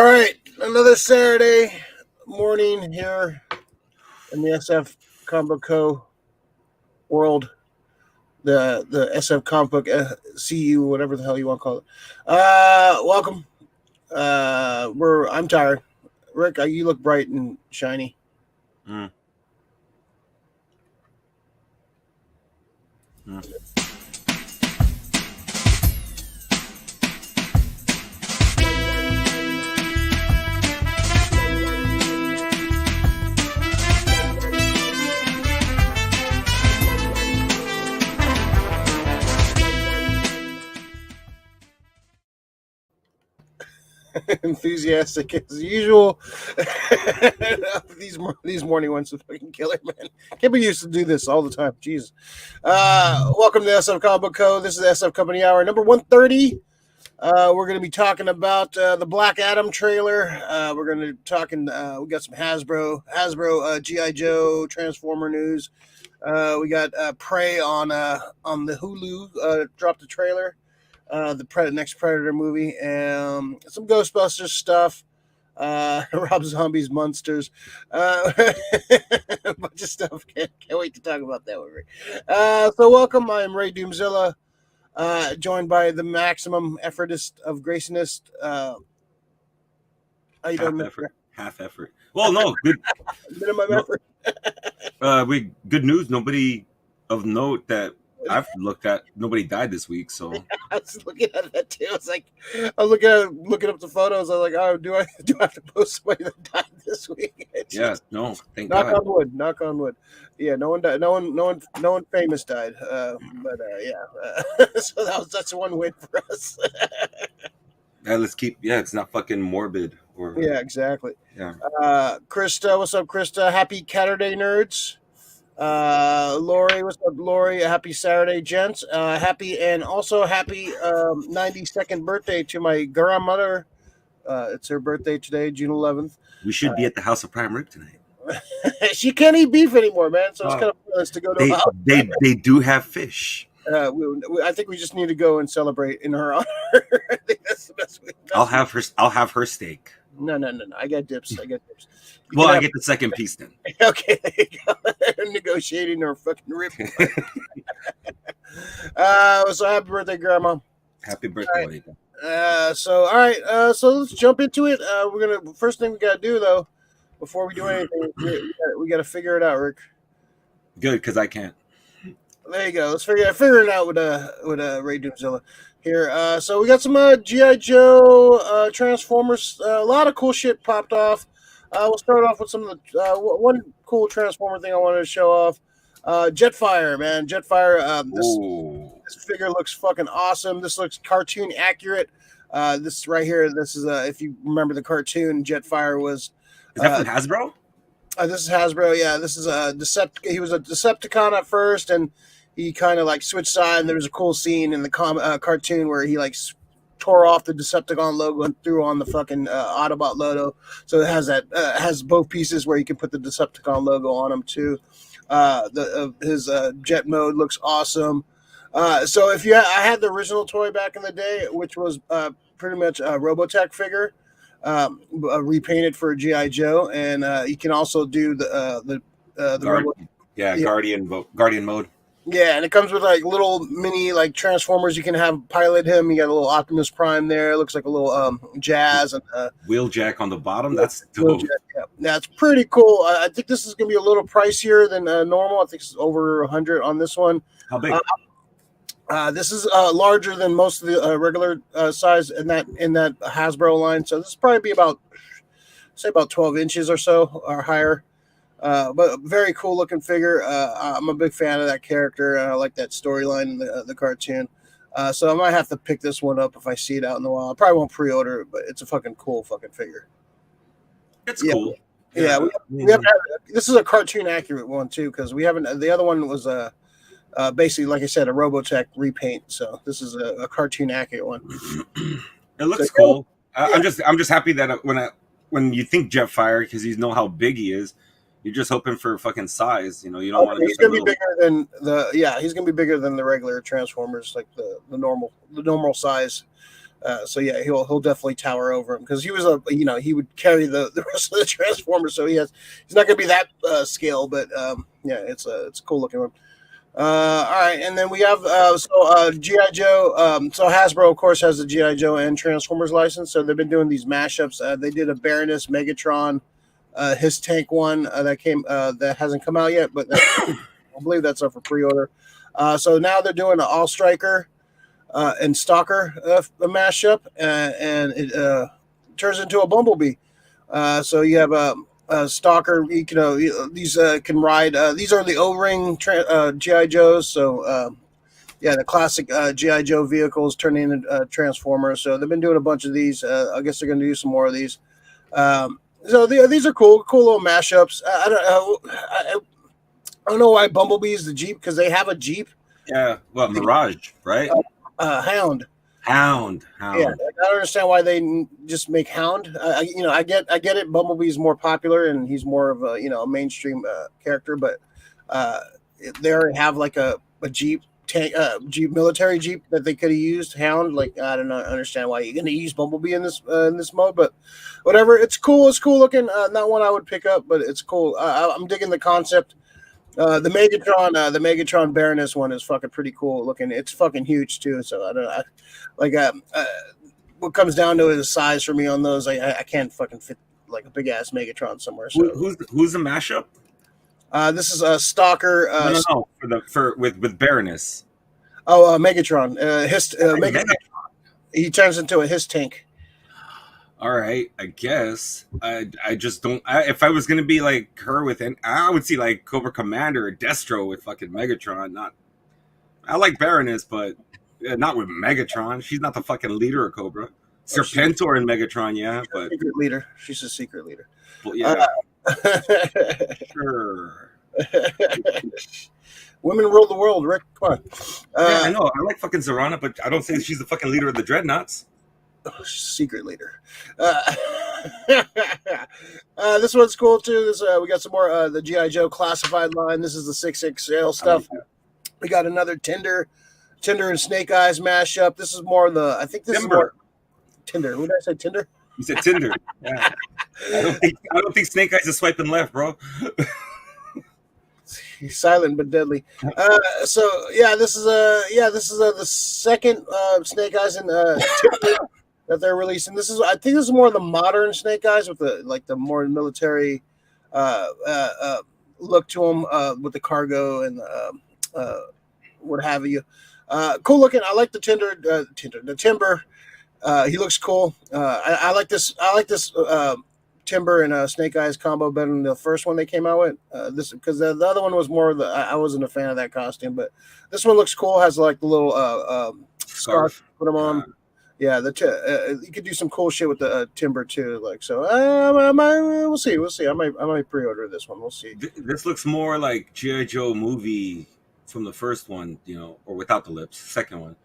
All right, another Saturday morning here in the SF Comic Co. world, the SF Comic Book CU, whatever the hell you want to call it. Welcome. I'm tired. Rick, you look bright and shiny. Mm. Enthusiastic as usual. these morning ones are fucking killer, man. Can't be used to do this all the time. Jeez. Welcome to SF Comic Co. This is SF Company Hour number 130. We're going to be talking about the Black Adam trailer. We're going to be talking. We got some Hasbro GI Joe Transformer news. We got Prey on the Hulu. Dropped the trailer. The next Predator movie, some Ghostbusters stuff, Rob Zombie's Munsters, a bunch of stuff. Can't wait to talk about that one, Rick. So welcome. I am Ray Doomzilla, joined by the maximum effortist of Graysonist. How you doing? Half effort. Well, no, good. Minimum effort. Good news. Nobody of note that I've looked at, nobody died this week, so I was looking at that too. I was like, I was looking up the photos. I was like, oh, do I have to post somebody that died this week? No, thank knock God. Knock on wood. Yeah, no one died. No one famous died. So that's one win for us. Let's keep. Yeah, it's not fucking morbid. Yeah, exactly. Yeah. Krista, what's up, Krista? Happy Catterday nerds. Lori, what's up, Lori? Happy Saturday, gents. Happy 92nd birthday to my grandmother. It's her birthday today, June 11th. We should be at the House of Prime Rib tonight. She can't eat beef anymore, man. So it's kind of pointless to go to a house. They do have fish. I think we just need to go and celebrate in her honor. I think that's the best way. I'll have her steak. No. I got dips. I get the second piece then. Okay, there you go. Negotiating her fucking rib. So happy birthday, Grandma. Happy birthday. All right. So let's jump into it. First thing we gotta do though, before we do anything, we gotta figure it out, Rick. Good, because I can't. There you go. Let's figure it out with Ray Doomzilla here. So we got some GI Joe Transformers. A lot of cool shit popped off. We'll start off with some of the one cool Transformer thing I wanted to show off. Jetfire, man. Jetfire. This figure looks fucking awesome. This looks cartoon accurate. This right here. This is if you remember the cartoon, Jetfire was. Is that from Hasbro? This is Hasbro. Yeah, this is a He was a Decepticon at first, and he kind of like switched side. And there was a cool scene in the cartoon where he like tore off the Decepticon logo and threw on the fucking Autobot logo. So it has has both pieces where you can put the Decepticon logo on them too. His jet mode looks awesome. So I had the original toy back in the day, which was pretty much a Robotech figure, repainted for a GI Joe, and you can also do the Guardian mode. Yeah, and it comes with like little mini like Transformers. You can have pilot him. You got a little Optimus Prime there. It looks like a little Jazz and Wheeljack on the bottom. That's dope. Yeah, that's pretty cool. I think this is gonna be a little pricier than normal. I think it's over 100 on this one. How big? This is larger than most of the regular size in that Hasbro line. So this is probably be about 12 inches or so or higher. But very cool looking figure. I'm a big fan of that character. I like that storyline in the cartoon. So I might have to pick this one up if I see it out in the wild. I probably won't pre-order it, but it's a fucking cool fucking figure. It's cool. Yeah, we have this is a cartoon accurate one too, because we haven't. The other one was basically, like I said, a Robotech repaint. So this is a cartoon accurate one. It looks cool. I'm just happy that when you think Jetfire, because you know how big he is. You're just hoping for fucking size, you know. You don't want to. He's gonna be bigger than He's gonna be bigger than the regular Transformers, like the normal size. So yeah, he'll definitely tower over him because he was he would carry the rest of the Transformers. So he's not going to be that scale, but yeah, it's a cool looking one. All right, and then we have GI Joe. So Hasbro, of course, has the GI Joe and Transformers license. So they've been doing these mashups. They did a Baroness Megatron, his tank one that hasn't come out yet, but I believe that's up for pre-order. So now they're doing an All Striker and Stalker a mashup, and it turns into a Bumblebee. So you have a Stalker. These can ride. These are the O-ring GI Joes. So yeah, the classic GI Joe vehicles turning into Transformers. So they've been doing a bunch of these. I guess they're going to do some more of these. These are cool little mashups. I don't know why Bumblebee is the Jeep because they have a Jeep. Yeah, well, Mirage, right? Hound. Hound. Yeah, I don't understand why they just make Hound. I get it. Bumblebee's more popular and he's more of a mainstream character, but they already have like a Jeep tank, Jeep military Jeep that they could have used. Hound, like I don't understand why you're going to use Bumblebee in this mode, but whatever. It's cool. It's cool looking. Not one I would pick up, but it's cool. I'm digging the concept. The Megatron Baroness one is fucking pretty cool looking. It's fucking huge too. So I don't know. What comes down to is size for me on those. I can't fucking fit like a big ass Megatron somewhere. So who's the mashup? This is a Stalker. No, with Baroness. Oh, Megatron. Megatron. He turns into a his tank. All right, I guess I just don't. If I was gonna be like her with it, I would see like Cobra Commander or Destro with fucking Megatron. I like Baroness, but not with Megatron. She's not the fucking leader of Cobra. Serpentor and Megatron, yeah, but secret leader. She's a secret leader. Well, yeah, sure. Women rule the world, Rick. Come on. Yeah, I know. I like fucking Zorana, but I don't say she's the fucking leader of the Dreadnoughts. Secret leader. This one's cool too. We got some more the GI Joe classified line. This is the 6XL stuff. We got another Tinder and Snake Eyes mashup. This is more I think this Timber. is more Tinder. What did I say? Tinder? You said Tinder. Yeah. I don't think Snake Eyes is swiping left, bro. He's silent but deadly. So yeah, this is the second Snake Eyes in Tinder that they're releasing. I think this is more of the modern Snake Eyes with the more military look to them with the cargo and what have you. Cool looking. I like the Timber. He looks cool. I like this. Timber and Snake Eyes combo better than the first one they came out with. This because the other one was more of the. I wasn't a fan of that costume, but this one looks cool. Has like the little scarf. Put them on. Yeah, you could do some cool shit with the Timber too. Like so, we'll see. I might pre-order this one. We'll see. This looks more like GI Joe movie from the first one, or without the lips, second one.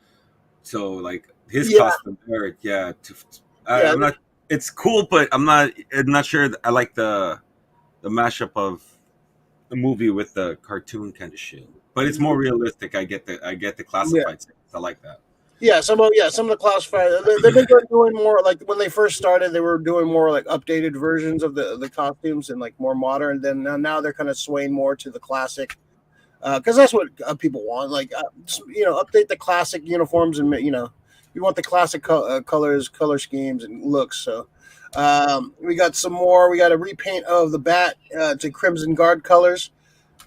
So like his costume, Eric. Yeah, I'm not. It's cool, but I'm not sure. I like the mashup of the movie with the cartoon kind of shit. But it's more realistic. I get the classified things. I like that. Yeah, some of the classified. They've been doing more like when they first started. They were doing more like updated versions of the costumes and like more modern. Then now they're kind of swaying more to the classic because that's what people want. Like update the classic uniforms and you want the classic colors, color schemes, and looks. So we got some more. We got a repaint of the B.A.T.s to Crimson Guard colors.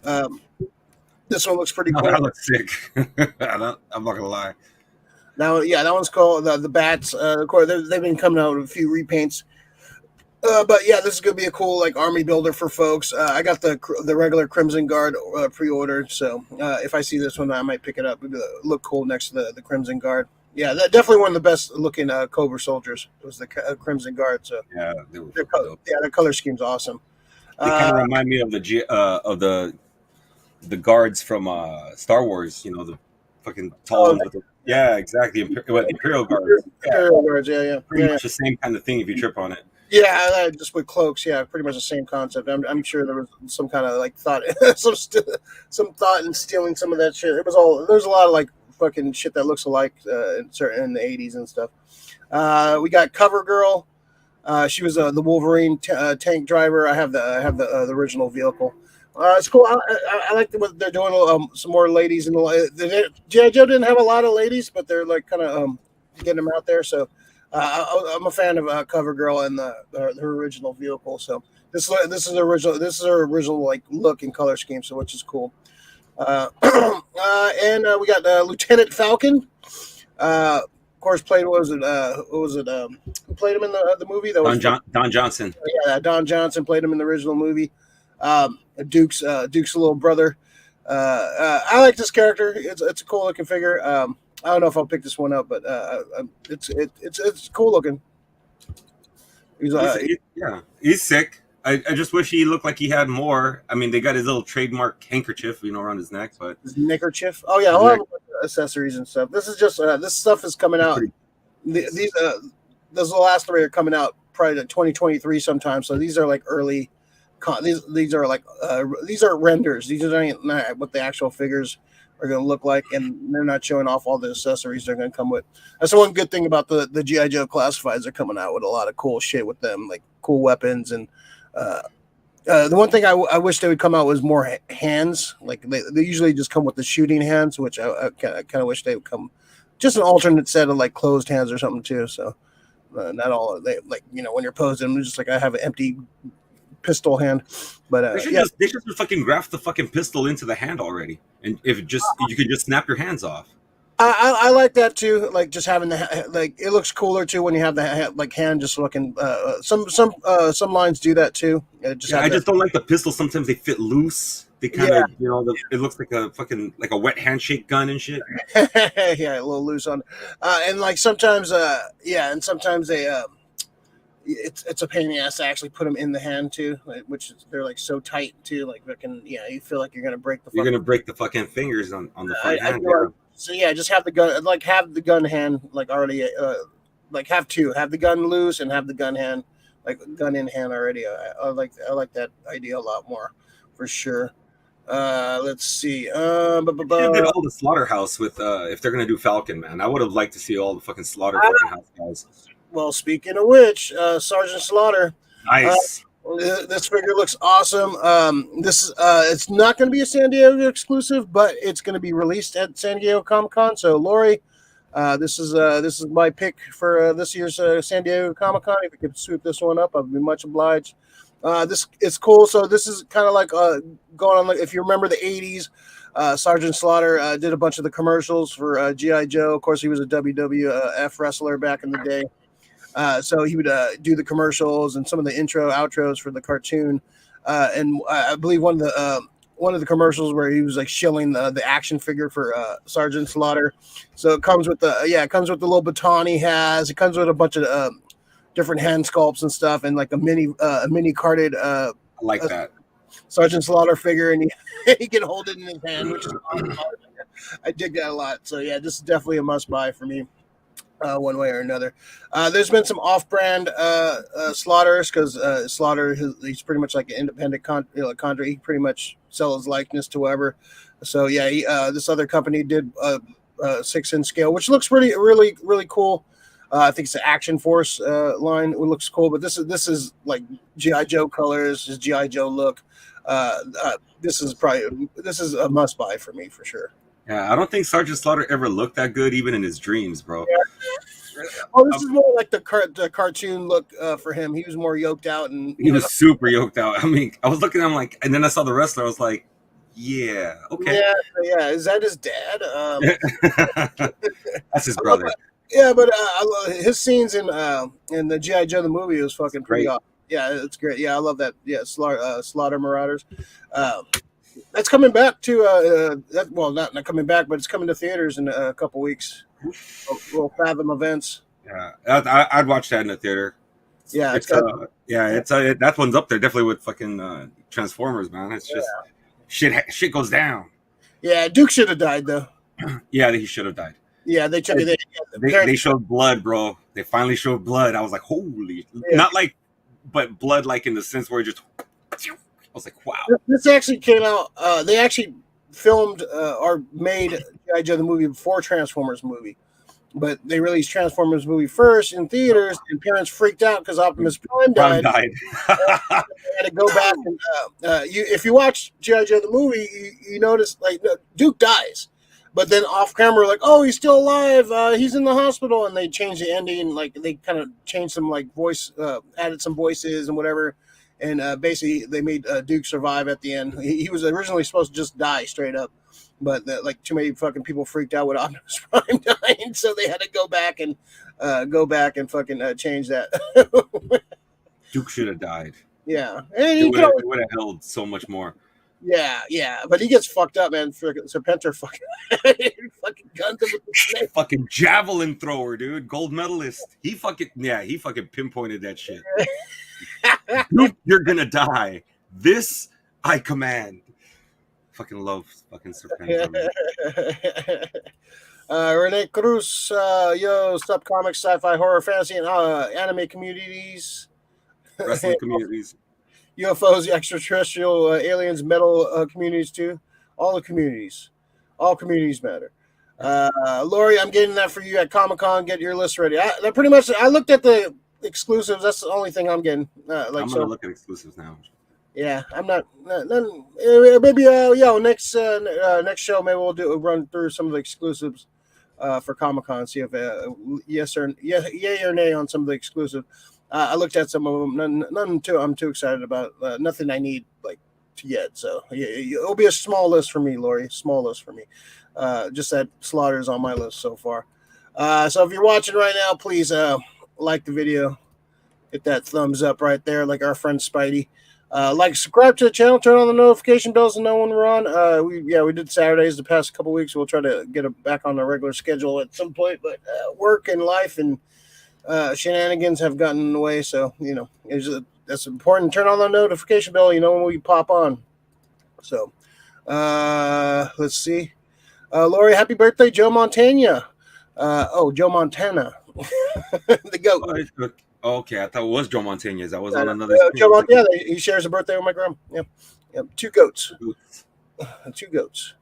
This one looks pretty cool. That looks sick. I'm not gonna lie. Now, yeah, that one's called the B.A.T.s. Of course, they've been coming out with a few repaints. But yeah, this is gonna be a cool like army builder for folks. I got the regular Crimson Guard pre-ordered, so if I see this one, I might pick it up. It'll look cool next to the Crimson Guard. Yeah, that definitely one of the best looking Cobra soldiers was the Crimson Guard. So yeah, the color scheme's awesome. They kind of remind me of the guards from Star Wars. The fucking tall ones. Yeah, exactly. Imperial Guards. Imperial Guards. Yeah. Pretty much the same kind of thing if you trip on it. Yeah, just with cloaks. Yeah, pretty much the same concept. I'm sure there was some kind of like thought, some thought in stealing some of that shit. There's a lot of like fucking shit that looks alike in the 80s and stuff. We got Cover Girl. She was the Wolverine tank driver. I have the original vehicle. It's cool. I like what they're doing. Some more ladies in the GI Joe didn't have a lot of ladies, but they're like kind of getting them out there. So I'm a fan of Cover Girl and her original vehicle. So this is original. This is her original like look and color scheme. So which is cool. And we got Lieutenant Falcon. Of course, played what was it? Who played him in the movie? That was Don Johnson. Yeah, Don Johnson played him in the original movie. Duke's little brother. I like this character. It's a cool looking figure. I don't know if I'll pick this one up, but it's cool looking. He's sick. I just wish he looked like he had more. I mean, they got his little trademark handkerchief, around his neck, but his neckerchief. Oh yeah, I'll have accessories and stuff. This is just this stuff is coming out. These the last three are coming out probably like 2023 sometime. So these are like early. These are like these are renders. These are not what the actual figures are going to look like, and they're not showing off all the accessories they're going to come with. That's the one good thing about the GI Joe classifieds. They're coming out with a lot of cool shit with them, like cool weapons and. The one thing I wish they would come out was more hands. Like they usually just come with the shooting hands, which I kind of wish they would come just an alternate set of like closed hands or something too. So not all they like when you're posing, just like I have an empty pistol hand. But they should just fucking graft the fucking pistol into the hand already, and if you could just snap your hands off. I like that too. Like just having it looks cooler too when you have the hand just looking. Some lines do that too. I just don't like the pistol. Sometimes they fit loose. They kind of it looks like a fucking like a wet handshake gun and shit. Yeah, a little loose on, and like sometimes and sometimes they it's a pain in the ass to actually put them in the hand too, which they're like so tight too. Like you feel like you're gonna break the. You're gonna break the fucking fingers on the front hand. So just have the gun, like have the gun hand, like already, like have the gun loose and have the gun hand, like gun in hand already. I like that idea a lot more, for sure. Let's see. Did all the Slaughterhouse with if they're gonna do Falcon, man. I would have liked to see all the fucking Slaughterhouse guys. Well, speaking of which, Sergeant Slaughter. Nice. This figure looks awesome. This it's not going to be a San Diego exclusive, but it's going to be released at San Diego Comic-Con. So, Lori, this is my pick for this year's San Diego Comic-Con. If you could swoop this one up, I'd be much obliged. This is cool. So this is kind of like going on. Like if you remember the '80s, Sergeant Slaughter did a bunch of the commercials for GI Joe. Of course, he was a WWF wrestler back in the day. So he would do the commercials and some of the outros for the cartoon, and I believe one of the commercials where he was like shilling the action figure for Sergeant Slaughter. So it comes with the little baton he has. It comes with a bunch of different hand sculpts and stuff, and like a mini carded. I like that Sergeant Slaughter figure, and he can hold it in his hand, which is awesome. I dig that a lot. So yeah, this is definitely a must buy for me. One way or another. There's been some off-brand Slaughters because Slaughter he's pretty much like an independent contractor. He pretty much sells his likeness to whoever. So yeah, this other company did a 6-inch scale, which looks really cool. I think it's the Action Force line. It looks cool, but this is like GI Joe colors, his GI Joe look. This is a must buy for me for sure. Yeah, I don't think Sergeant Slaughter ever looked that good, even in his dreams, bro. Yeah. Oh, this is more like the cartoon look for him. He was more yoked out, and he was super yoked out. I mean, I was looking at him like, and then I saw the wrestler. I was like, yeah, okay, yeah. Is that his dad? That's his brother. Yeah, but his scenes in the GI Joe the movie was fucking pretty awesome. Yeah, it's great. Yeah, I love that. Yeah, Slaughter Marauders. That's coming back to not coming back, but it's coming to theaters in a couple weeks. Little Fathom events. Yeah, I'd watch that in the theater. Yeah, that one's up there definitely with fucking Transformers, man. It's just shit goes down. Yeah, Duke should have died though. Yeah, he should have died. Yeah, they showed blood, bro. They finally showed blood. I was like, holy, not like, but blood like in the sense where it just. I was like, wow. This actually came out. They actually filmed or made G.I. Joe the movie before Transformers movie. but they released Transformers movie first in theaters, and parents freaked out because Optimus Prime Prime died. died. They had to go back and if you watch GI Joe the movie, you notice like Duke dies, but then off camera, like, oh, he's still alive. He's in the hospital, and they changed the ending. Like they kind of changed some like voice, added some voices and whatever, and basically they made Duke survive at the end. He was originally supposed to just die straight up. But like too many fucking people freaked out with Optimus Prime dying, so they had to go back and fucking change that. Duke should have died. Yeah, and it would have held so much more. Yeah, but he gets fucked up, man. Serpentor fucking guns him with the snake. Fucking javelin thrower, dude, gold medalist. He fucking pinpointed that shit. Duke, you're gonna die. This I command. Fucking love fucking Serpentor. Renee Cruz, stop comics, sci-fi, horror, fantasy, and anime communities. Wrestling communities. UFOs, extraterrestrial, aliens, metal communities too. All communities matter. Lori, I'm getting that for you at Comic-Con. Get your list ready. I looked at the exclusives. That's the only thing I'm getting. I'm gonna look at exclusives now. Yeah, I'm not. Maybe next show maybe we'll run through some of the exclusives for Comic-Con. See if yay or nay on some of the exclusives. I looked at some of them. None too. I'm too excited about. Nothing I need like to yet. So it'll be a small list for me, Lori. Small list for me. Just that Slaughter's on my list so far. So if you're watching right now, please like the video. Hit that thumbs up right there, like our friend Spidey. Subscribe to the channel, turn on the notification bells to know when we're on. We did Saturdays the past couple weeks. We'll try to get it back on a regular schedule at some point, but work and life and shenanigans have gotten in the way. So, that's important. Turn on the notification bell, when we pop on. So, let's see. Lori, happy birthday, Joe Montana. Joe Montana. The goat. Okay, I thought it was Joe Montana's. I was on another. Joe Montana, he shares a birthday with my grandma. Yep. Two goats. Two goats.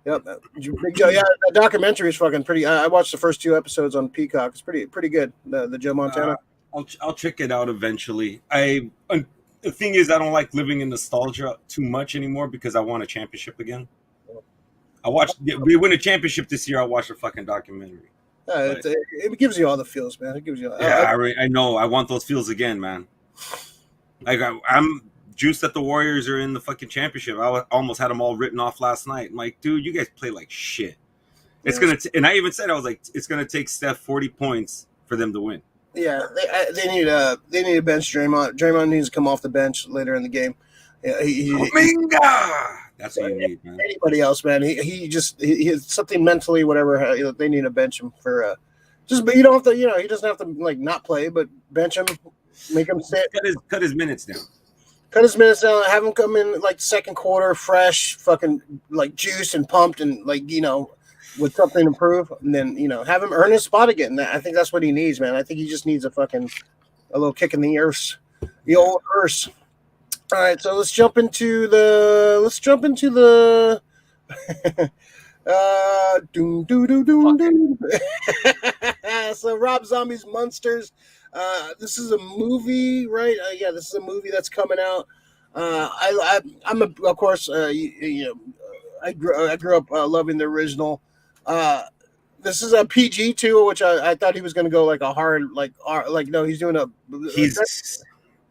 Yep. Big Joe. Yeah, that documentary is fucking pretty. I watched the first 2 episodes on Peacock. It's pretty good. The Joe Montana. I'll check it out eventually. The thing is, I don't like living in nostalgia too much anymore because I want a championship again. We win a championship this year. I'll watch a fucking documentary. It gives you all the feels, man. It gives you. I know. I want those feels again, man. Like I'm juiced that the Warriors are in the fucking championship. I almost had them all written off last night. I'm like, dude, you guys play like shit. It's and I even said, I was like, it's gonna take Steph 40 points for them to win. Yeah, they need to bench Draymond. Draymond needs to come off the bench later in the game. Minga! That's what you need, man. Anybody else, man? He has something mentally, whatever. They need to bench him for but you don't have to. He doesn't have to like not play, but bench him, make him sit. Cut his minutes down. Have him come in like second quarter, fresh, fucking like juiced and pumped, and like with something to prove, and then have him earn his spot again. I think that's what he needs, man. I think he just needs a little kick in the earth, the old earth. All right, so let's jump into the doom doo doo doom doom. So Rob Zombie's Munsters. This is a movie, right? This is a movie that's coming out. Of course, I grew up loving the original. This is a PG too, which I thought he was going to go like a hard, no, he's doing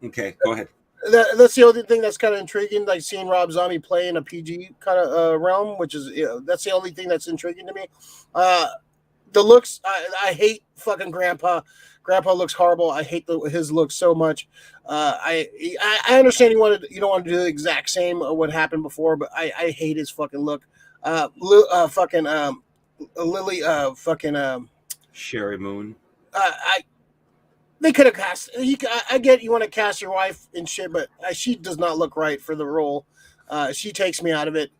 okay. Go ahead. That's the only thing that's kind of intriguing, like seeing Rob Zombie play in a PG kind of realm, which is that's the only thing that's intriguing to me. The looks, I hate fucking Grandpa. Grandpa looks horrible. I hate his look so much. I understand you don't want to do the exact same of what happened before, but I hate his fucking look. Lily, Sherry Moon. They could have cast. I get you want to cast your wife and shit, but she does not look right for the role. She takes me out of it.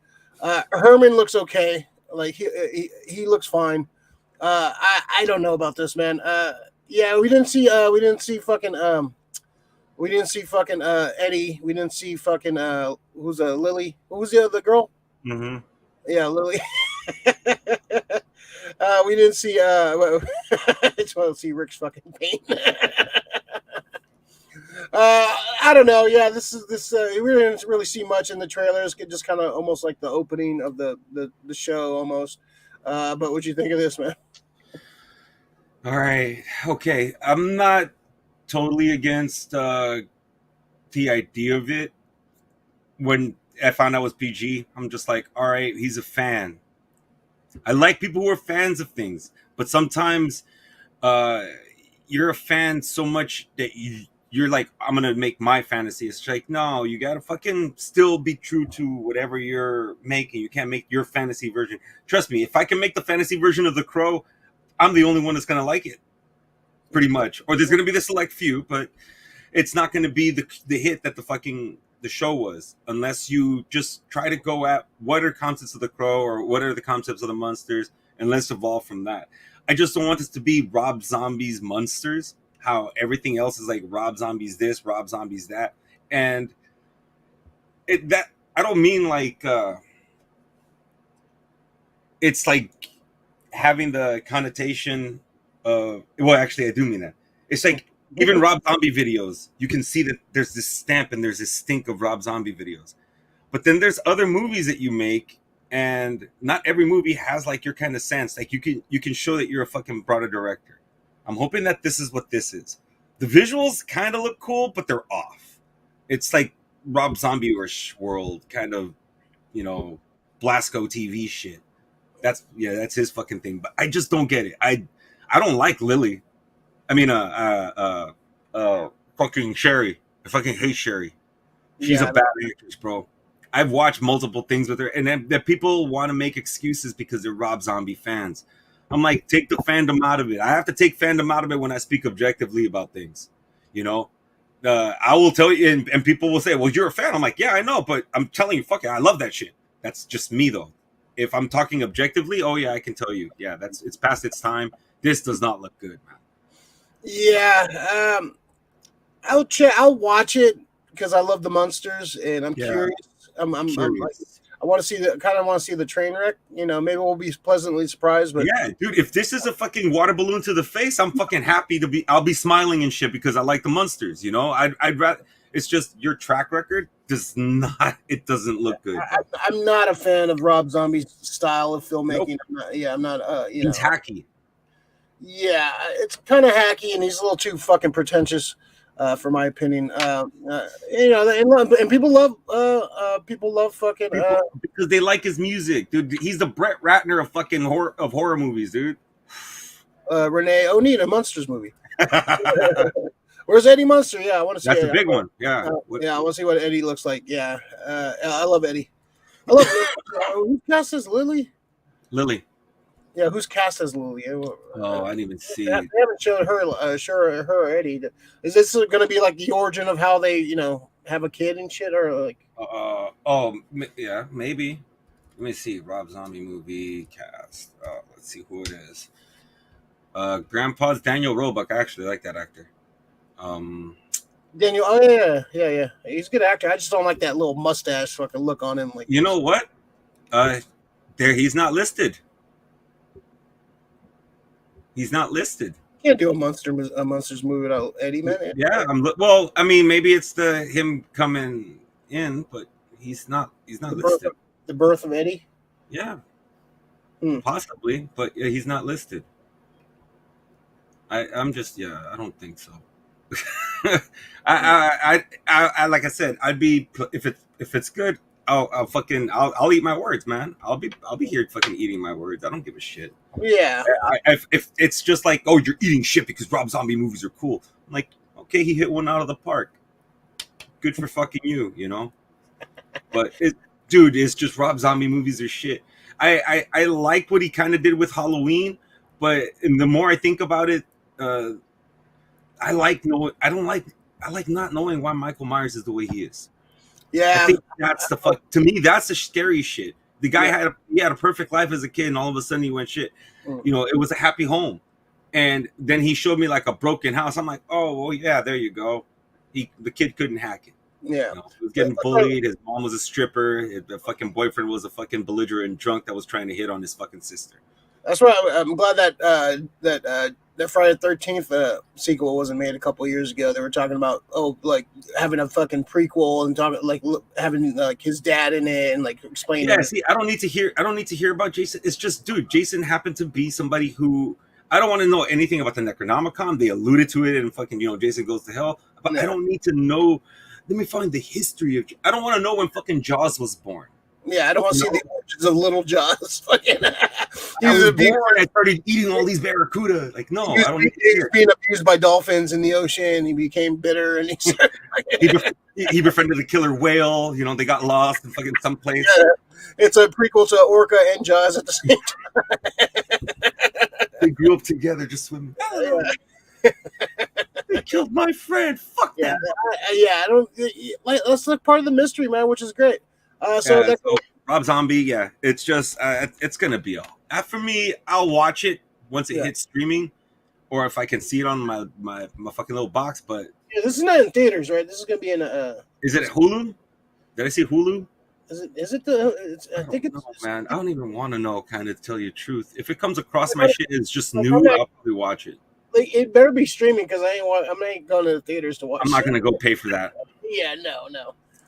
Herman looks okay. Like he looks fine. I don't know about this, man. We didn't see fucking Eddie. We didn't see fucking who's Lily? Who was the other girl? Mm-hmm. Yeah, Lily. We didn't see. I just want to see Rick's fucking paint. I don't know. Yeah, this is this. We didn't really see much in the trailers. It just kind of almost like the opening of the show almost. But what'd you think of this, man? All right. Okay. I'm not totally against the idea of it. When I found out it was PG, I'm just like, all right, he's a fan. I like people who are fans of things, but sometimes uh, you're a fan so much that you're like, I'm gonna make my fantasy. It's like, no, you gotta fucking still be true to whatever you're making. You can't make your fantasy version. Trust me, if I can make the fantasy version of The Crow, I'm the only one that's gonna like it, pretty much. Or there's gonna be the select few, but it's not gonna be the hit that the show was, unless you just try to go at what are concepts of The Crow or what are the concepts of the Munsters, and let's evolve from that. I just don't want this to be Rob Zombie's Munsters, how everything else is like Rob Zombie's this, Rob Zombie's that. And that I don't mean like it's like having the connotation of, well, actually I do mean that. It's like even Rob Zombie videos, you can see that there's this stamp and there's this stink of Rob Zombie videos. But then there's other movies that you make, and not every movie has like your kind of sense. Like you can show that you're a fucking broader director. I'm hoping that this is what this is. The visuals kind of look cool, but they're off. It's like Rob Zombie-ish world, kind of, Blasco TV shit. That's his fucking thing. But I just don't get it. I don't like Lily. I mean, fucking Sherry. I fucking hate Sherry. She's a bad actress, bro. I've watched multiple things with her, and then that people want to make excuses because they're Rob Zombie fans. I'm like, take the fandom out of it. I have to take fandom out of it when I speak objectively about things. I will tell you, and people will say, well, you're a fan. I'm like, yeah, I know, but I'm telling you, fuck it, I love that shit. That's just me, though. If I'm talking objectively, oh, yeah, I can tell you. Yeah, it's past its time. This does not look good, man. Yeah, I'll watch it because I love the Munsters, and I'm curious. I'm like, I want to see the train wreck. Maybe we'll be pleasantly surprised. But yeah, dude, if this is a fucking water balloon to the face, I'm fucking happy I'll be smiling and shit because I like the Munsters. I'd rather. It's just your track record doesn't look good. I'm not a fan of Rob Zombie's style of filmmaking. Nope. I'm not. It's hacky. Yeah, it's kind of hacky, and he's a little too fucking pretentious, for my opinion. And people love fucking because they like his music, dude. He's the Brett Ratner of fucking horror movies, dude. Renee Onita Munsters movie. Where's Eddie Munster? Yeah, I want to see. That's a big one. Yeah, I want to see what Eddie looks like. Yeah, I love Eddie. I love. Who's cast as Lily? Lily. Yeah, who's cast as Lily? I didn't even see. They haven't shown her or Eddie. Is this going to be like the origin of how they, have a kid and shit, or like? Yeah, maybe. Let me see. Rob Zombie movie cast. Let's see who it is. Grandpa's Daniel Roebuck. I actually like that actor. Daniel. Oh yeah. He's a good actor. I just don't like that little mustache fucking look on him. Like, you know what? He's not listed. He's not listed. Can't do a Munsters movie without Eddie, man. Yeah, well, I mean, maybe it's him coming in, but he's not listed. The birth of Eddie. Yeah, possibly, but yeah, he's not listed. I don't think so. I like I said, I'd be if it's good. I'll eat my words, man. I'll be here fucking eating my words. I don't give a shit. Yeah. If it's just like, oh, you're eating shit because Rob Zombie movies are cool. I'm like, okay, he hit one out of the park. Good for fucking you, But it's just Rob Zombie movies are shit. I like what he kind of did with Halloween, but the more I think about it, I like not knowing why Michael Myers is the way he is. Yeah, I think that's to me, that's the scary shit. The guy had a perfect life as a kid, and all of a sudden he went shit. It was a happy home, and then he showed me like a broken house. I'm like, oh well, yeah, there you go. The kid couldn't hack it. Yeah, he was getting bullied. His mom was a stripper. The fucking boyfriend was a fucking belligerent drunk that was trying to hit on his fucking sister. That's why I'm glad that that Friday the 13th sequel wasn't made a couple years ago. They were talking about like having a fucking prequel and talking like having like his dad in it and like Yeah, explaining. see, I don't need to hear. I don't need to hear about Jason. It's just, dude, Jason happened to be somebody who I don't want to know anything about the Necronomicon. They alluded to it and fucking, Jason Goes to Hell. But I Yeah, don't need to know. Let me find the history of. I don't want to know when fucking Jaws was born. yeah. I don't want to You see know, the origins of Little Jaws. Fucking, I he's was abused. born. I started eating all these barracuda. Like, He no, was, I don't he need to was hear. being abused by dolphins in the ocean. He became bitter, and he started. He befriended the killer whale. They got lost in fucking someplace. Yeah, it's a prequel to Orca and Jaws at the same They grew up together, just swimming. time. They killed my friend. Fuck Yeah, them. yeah. I don't. Like, that's like part of the mystery, man, which is great. So Yeah, that so Rob Zombie, yeah, it's just it's gonna be for me. I'll watch it once it yeah. hits streaming, or if I can see it on my fucking little box. But Yeah, this is not in theaters, right? This is gonna be in. is it Hulu? Did I see Hulu? Is it? Is it the? I I think don't know, it's. man. I don't even want to know. Kind of, to tell you the truth. If it comes across my shit, it's just Like, new. I'll probably watch it. like, it better be streaming because I ain't going to the theaters to watch. I'm not gonna go pay for that. Yeah, no.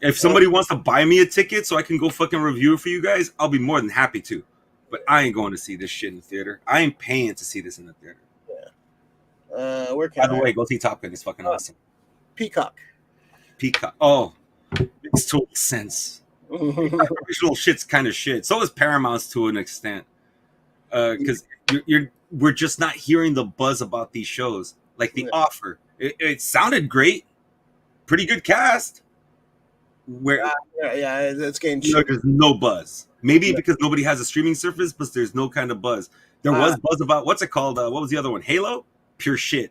If somebody wants to buy me a ticket so I can go fucking review it for you guys, I'll be more than happy to. But I ain't going to see this shit in the theater. I ain't paying to see this in the theater. Where can By the way, go see Top Gun. It's fucking awesome. Peacock. Peacock. Oh, makes total sense. Original shit's kind of shit. So is Paramount's to an extent. Because we're just not hearing the buzz about these shows. Like The Offer. It sounded great. Pretty good cast. Where yeah, it's getting there's no buzz. Maybe because nobody has a streaming service, but there's no kind of buzz. There was buzz about what's it called? What was the other one? Halo? Pure shit.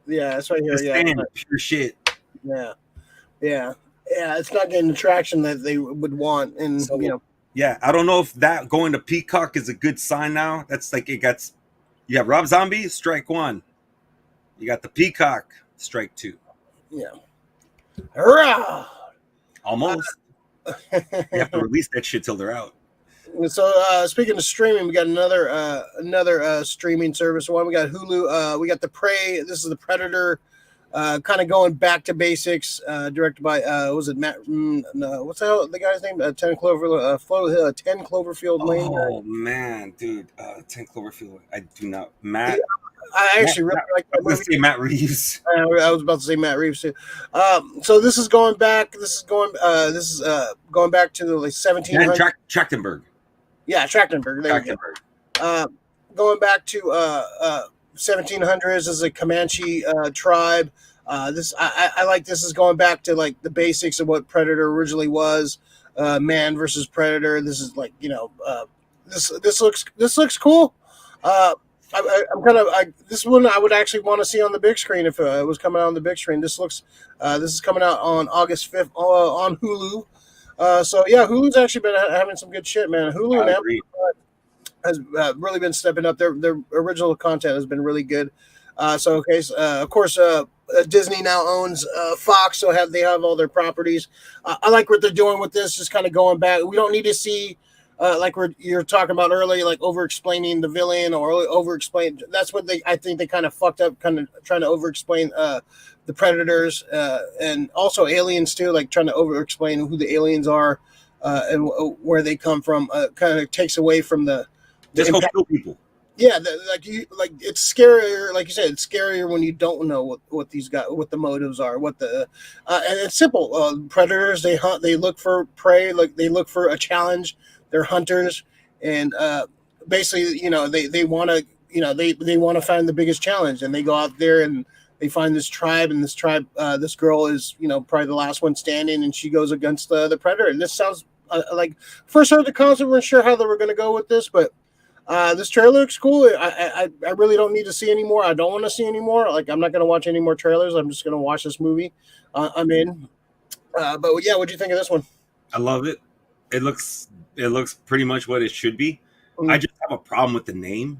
Yeah, that's right here. Just Yeah, saying, pure shit. yeah. It's not getting the traction that they would want, and So, yeah, I don't know if that going to Peacock is a good sign now. That's like you got Rob Zombie, strike one. You got the Peacock, strike two. Yeah. Hurrah! Almost. You have to release that shit till they're out. So speaking of streaming, we got another streaming service. One we got Hulu. We got The Prey. This is the Predator. Kind of going back to basics. Directed by was it Matt? No, what's the guy's name? 10 Cloverfield Lane. Oh man, dude, 10 Cloverfield. I do not. Matt. I actually really like that movie. Let's say Matt Reeves. I was about to say Matt Reeves too. So this is going back. This is going back to the like 1700s. Trachtenberg. Yeah, Trachtenberg. There you go. Going back to 1700s as a Comanche tribe. I like this is going back to like the basics of what Predator originally was. Man versus Predator. This is like this looks cool. I'm kind of this one I would actually want to see on the big screen if it was coming out on the big screen. This is coming out on August 5th on Hulu. So yeah, Hulu's actually been having some good shit, man. Hulu and Amazon has really been stepping up. Their original content has been really good. So of course, Disney now owns Fox, so they have all their properties. I like what they're doing with this, just kind of going back. We don't need to see. Like you're talking about earlier, like over-explaining the villain or over-explain. That's what I think they kind of fucked up, kind of trying to over-explain the Predators and also aliens too, like trying to over-explain who the aliens are and where they come from. Kind of takes away from the just go kill people. Yeah, like it's scarier. Like you said, it's scarier when you don't know what these guys, what the motives are, and it's simple. Predators, they hunt, they look for prey, like they look for a challenge. They're hunters, and basically, they want to, they want to find the biggest challenge, and they go out there and they find this tribe, and this this girl is, probably the last one standing, and she goes against the predator. And this sounds like first heard the concept, we're sure how they were going to go with this, but this trailer looks cool. I really don't need to see any more. I don't want to see any more. Like I'm not going to watch any more trailers. I'm just going to watch this movie. I'm in. But yeah, what do you think of this one? I love it. It looks pretty much what it should be. I just have a problem with the name.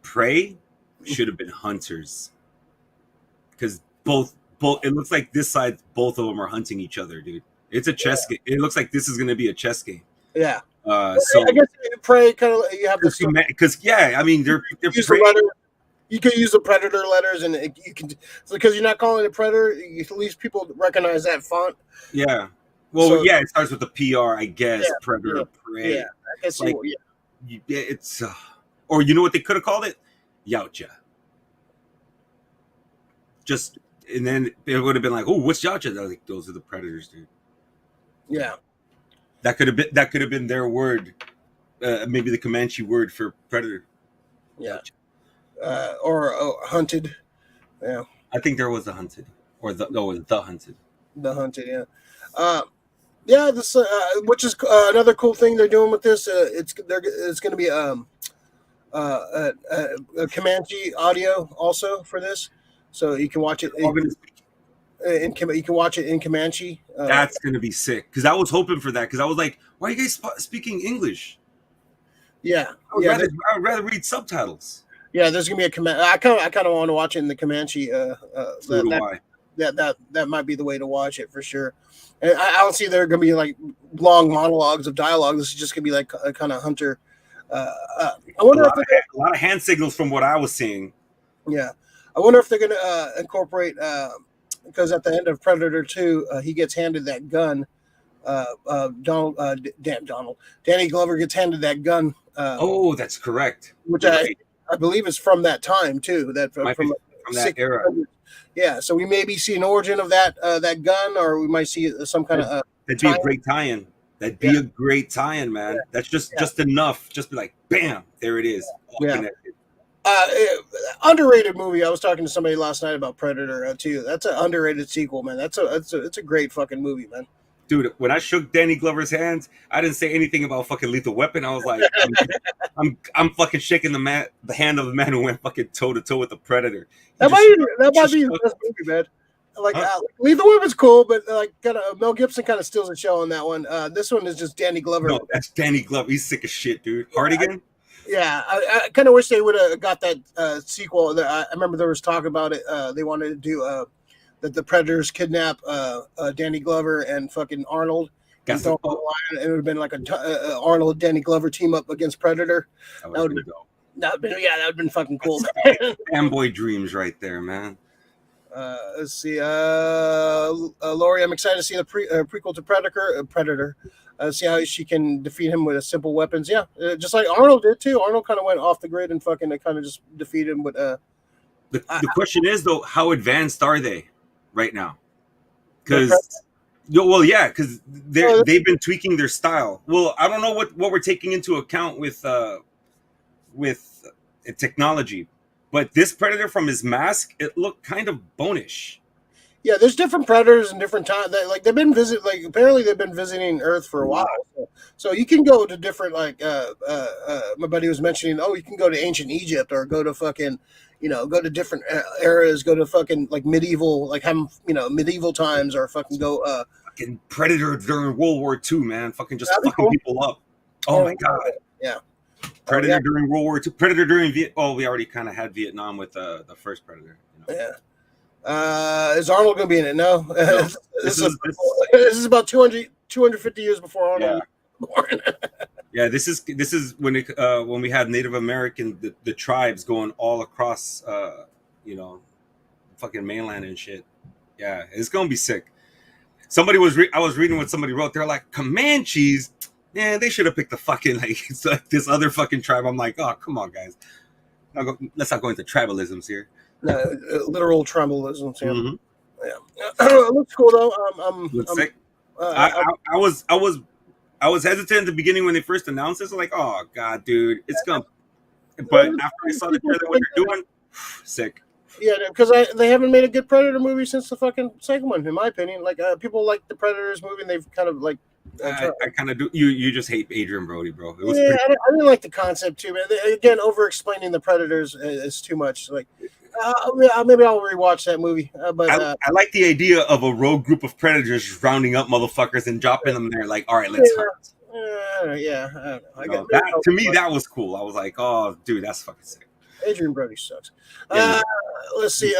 Prey should have been hunters, because both it looks like this side, both of them are hunting each other, dude. It's a chess game. It looks like this is going to be a chess game. Yeah, So I guess prey kind of you have to because I mean they're use prey. the letter. You can use the predator letters, and you can because you're not calling it predator. At least people recognize that font. Yeah. Well, So, it starts with the PR, I guess. Yeah, Predator, prey. Yeah, I guess like it's or you know what they could have called it? Yautja. Just and then it would have been like, oh, what's Yautja? Like those are the predators, dude. Yeah. That could have been their word. Maybe the Comanche word for predator. Yeah. Or hunted. Yeah. I think there was a hunted, or the hunted. The hunted, yeah. Yeah, this which is another cool thing they're doing with this. It's going to be a Comanche audio also for this, so you can watch it. You can watch it in Comanche. That's going to be sick because I was hoping for that because I was like, why are you guys speaking English? Yeah, I would rather read subtitles. Yeah, there's gonna be a Comanche. I kind of want to watch it in the Comanche. That might be the way to watch it for sure. And I don't see there gonna be like long monologues of dialogue. This is just gonna be like a kind of hunter. I wonder if a lot of hand signals from what I was seeing. Yeah, I wonder if they're gonna incorporate because at the end of Predator 2, he gets handed that gun. Danny Glover gets handed that gun. That's correct. Which I believe is from that time too. That from that era. Yeah, so we maybe see an origin of that gun, or we might see some kind of. That'd be a great tie-in. That'd be a great tie-in, man. Yeah. That's just enough. Just be like, bam, there it is. Yeah. Underrated movie. I was talking to somebody last night about Predator too. That's an underrated sequel, man. It's a great fucking movie, man. Dude, when I shook Danny Glover's hands, I didn't say anything about fucking Lethal Weapon. I was like, I'm fucking shaking the hand of the man who went fucking toe to toe with the Predator. That might be the best movie, man. Like Lethal Weapon's cool, but like Mel Gibson kind of steals the show on that one. This one is just Danny Glover. No, that's Danny Glover. He's sick as shit, dude. Hardigan. I kind of wish they would have got that sequel. I remember there was talk about it. They wanted to do that the Predators kidnap Danny Glover and fucking Arnold. And it would have been like a Arnold Danny Glover team up against Predator. That would have been fucking cool. Fanboy dreams right there, man. Let's see. Lori, I'm excited to see the prequel to Predator. See how she can defeat him with simple weapons. Yeah, just like Arnold did too. Arnold kind of went off the grid and fucking kind of just defeated him with. The question is though, how advanced are they right now? Because they've been tweaking their style. Well, I don't know what we're taking into account with technology, but this Predator from his mask, it looked kind of bonish. Yeah, there's different Predators in different times. They've been apparently they've been visiting Earth for a while. So you can go to different my buddy was mentioning, you can go to ancient Egypt or go to fucking, go to different eras, go to fucking like medieval, like medieval times, or fucking go fucking Predator during World War II, man. Fucking just fucking people up. Oh my god. Yeah. Predator during World War II. Predator during we already kind of had Vietnam with the first Predator. Yeah. Is Arnold going to be in it? No. This is about 250 years before Arnold was born. Yeah, this is when we had Native American the tribes going all across fucking mainland and shit. Yeah, it's gonna be sick. I was reading what somebody wrote. They're like, Comanches. Yeah, they should have picked the fucking this other fucking tribe. I'm like, oh, come on, guys. Let's not go into tribalisms here. Literal tribalisms. Yeah. Mm-hmm. Yeah. It looks cool though. Looks sick. I was hesitant at the beginning when they first announced this. I'm like, oh god, dude, it's gonna. But after I saw the trailer, what they're doing, sick. Yeah, because they haven't made a good Predator movie since the fucking second one, in my opinion. Like people like the Predators movie, and they've kind of like. I kind of do. You just hate Adrian Brody, bro. It was I didn't like the concept too, man. Again, over explaining the Predators is too much. Like, maybe I'll rewatch that movie. But I like the idea of a rogue group of Predators rounding up motherfuckers and dropping them there. Like, all right, let's hunt. I don't know. To me, that was cool. I was like, oh, dude, that's fucking sick. Adrian Brody sucks. Let's see.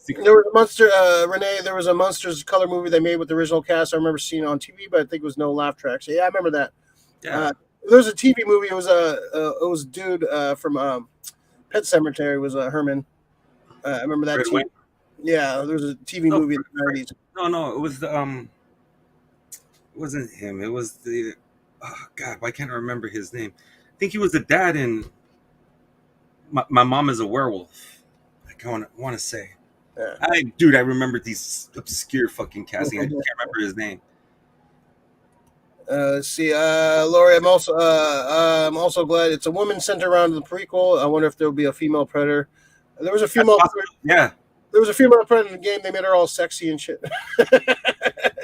There was a Monster, Renee. There was a Monsters color movie they made with the original cast. I remember seeing it on TV, but I think it was no laugh tracks. Yeah, I remember that. Yeah. There's a TV movie. It was a dude from Pet Cemetery. Was Herman. I remember that Red TV. Wing? Yeah, there was a TV No, movie in the '90s. no, it was the it wasn't him. It was the oh God, why can't I remember his name? I think he was the dad in My Mom is a Werewolf. Like I want to say. Yeah. I remember these obscure fucking casting. I can't remember his name. Let's see, Lori, I'm also glad it's a woman centered around the prequel. I wonder if there'll be a female predator. There was a female. Yeah. There was a female predator in the game. They made her all sexy and shit.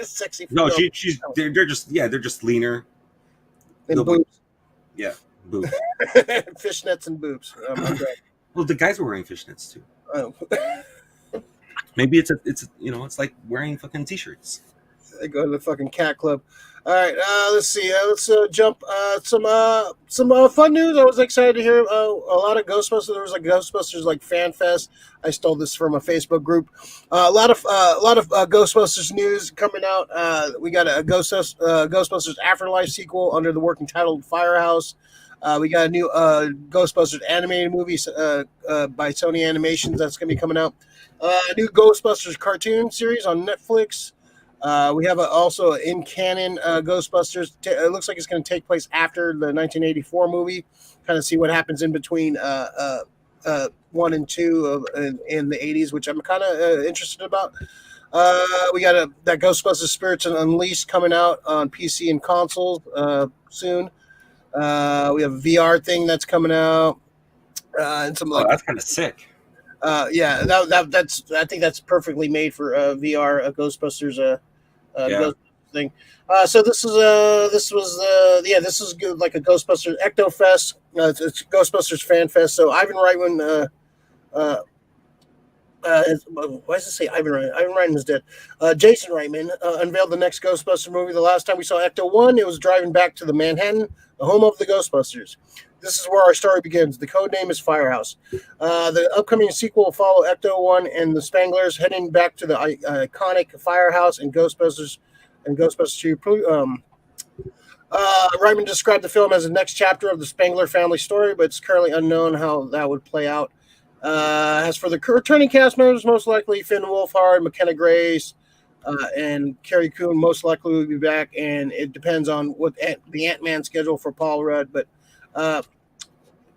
Sexy. Female. No, they're just leaner. And boobs. Yeah, boobs. Fishnets and boobs. Well, the guys were wearing fishnets too. Oh. Maybe it's it's like wearing fucking t-shirts. They go to the fucking cat club. All right, let's see. Let's jump some fun news. I was excited to hear a lot of Ghostbusters. There was a Ghostbusters like fan fest. I stole this from a Facebook group. A lot of Ghostbusters news coming out. We got a Ghostbusters Afterlife sequel under the working title Firehouse. We got a new Ghostbusters animated movie by Sony Animations that's going to be coming out. A new Ghostbusters cartoon series on Netflix. We have also in canon Ghostbusters. It looks like it's going to take place after the 1984 movie. Kind of see what happens in between 1 and 2 in the 80s, which I'm kind of interested about. We got that Ghostbusters Spirits Unleashed coming out on PC and consoles soon. We have a VR thing that's coming out, and some that's kind of sick. Yeah, that's I think that's perfectly made for VR Ghostbusters Ghostbusters thing. So this is good, like a Ghostbusters Ecto Fest. It's Ghostbusters Fan Fest. So Ivan Reitman, why does it say Ivan Reitman? Ivan Reitman is dead. Jason Reitman unveiled the next Ghostbusters movie. The last time we saw Ecto 1, it was driving back to the Manhattan, the home of the Ghostbusters. This is where our story begins. The code name is Firehouse. The upcoming sequel will follow Ecto 1 and the Spanglers heading back to the iconic Firehouse and Ghostbusters 2. Reitman described the film as the next chapter of the Spangler family story, but it's currently unknown how that would play out. As for the returning cast members, most likely Finn Wolfhard, McKenna Grace, and Carrie Coon most likely will be back, and it depends on what the Ant-Man schedule for Paul Rudd, but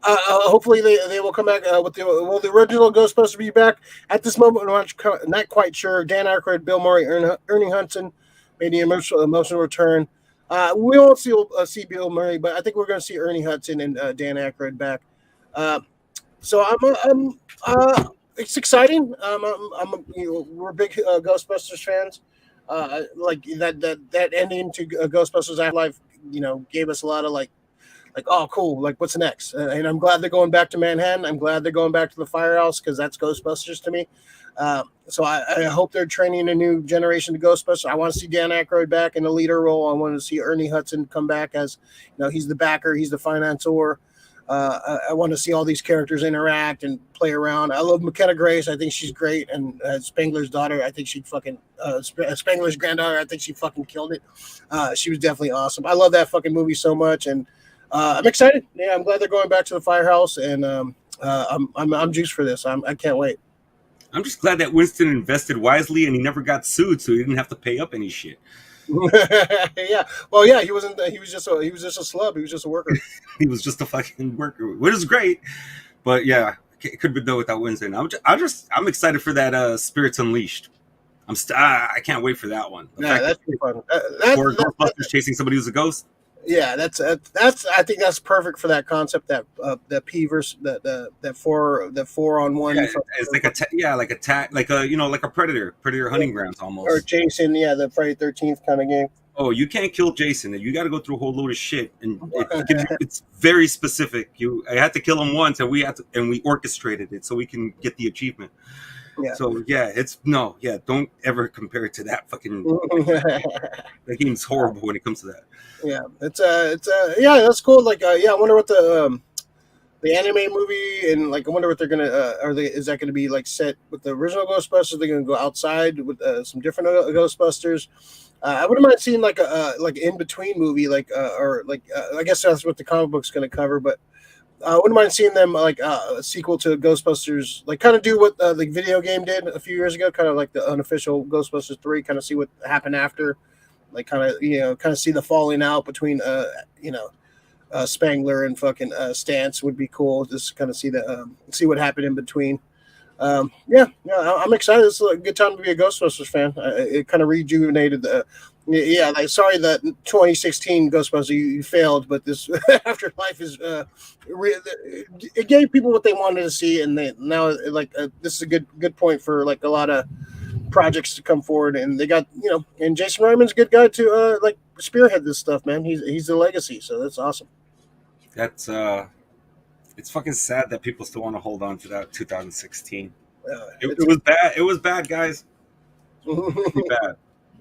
hopefully they will come back with the original Ghostbusters be back. At this moment, I'm not quite sure. Dan Aykroyd, Bill Murray, Ernie Hudson made the emotional return. We won't see Bill Murray, but I think we're going to see Ernie Hudson and Dan Aykroyd back. So it's exciting. We're big Ghostbusters fans. Like that ending to Ghostbusters Afterlife, gave us a lot of like, oh, cool. Like, what's next? And I'm glad they're going back to Manhattan. I'm glad they're going back to the Firehouse because that's Ghostbusters to me. So I hope they're training a new generation of Ghostbusters. I want to see Dan Aykroyd back in the leader role. I want to see Ernie Hudson come back as, he's the backer, he's the financier. I want to see all these characters interact and play around. I love McKenna Grace. I think she's great. And Spangler's daughter, I think she fucking Spangler's granddaughter, I think she fucking killed it. She was definitely awesome. I love that fucking movie so much, and I'm excited. Yeah, I'm glad they're going back to the Firehouse, and I'm juiced for this. I can't wait. I'm just glad that Winston invested wisely and he never got sued, so he didn't have to pay up any shit. Yeah. Well, yeah, he wasn't. He was just a slub. He was just a worker. He was just a fucking worker, which is great. But yeah, it could be done without Winston. I'm excited for that Spirits Unleashed. I can't wait for that one. That's fun. Or Ghostbusters chasing somebody who's a ghost. Yeah, that's. I think that's perfect for that concept. That P versus that 4-on-1. Yeah, it's like like a predator hunting grounds almost. Or Jason, yeah, the Friday 13th kind of game. Oh, you can't kill Jason. You got to go through a whole load of shit, and it's very specific. I had to kill him once, and we orchestrated it so we can get the achievement. Yeah. So yeah, don't ever compare it to that fucking. That game's horrible when it comes to that. Yeah, it's yeah, that's cool. Like, I wonder what the the anime movie, and like I wonder what they're gonna is that gonna be like set with the original Ghostbusters? They're gonna go outside with some different Ghostbusters. I wouldn't mind seeing like a like in between movie, like or like I guess that's what the comic book's gonna cover, but. I wouldn't mind seeing them like a sequel to Ghostbusters, like kind of do what the video game did a few years ago, kind of like the unofficial Ghostbusters 3, kind of see what happened after, like kind of kind of see the falling out between Spangler and fucking Stance would be cool. Just kind of see what happened in between. I'm excited. It's a good time to be a Ghostbusters fan. It kind of rejuvenated the. Yeah, like sorry that 2016 Ghostbusters you failed, but this Afterlife is it gave people what they wanted to see, and now this is a good point for like a lot of projects to come forward, and they got and Jason Reitman's a good guy to like spearhead this stuff, man. He's the legacy, so that's awesome. That's it's fucking sad that people still want to hold on to that 2016. It was bad. It was bad, guys. Bad.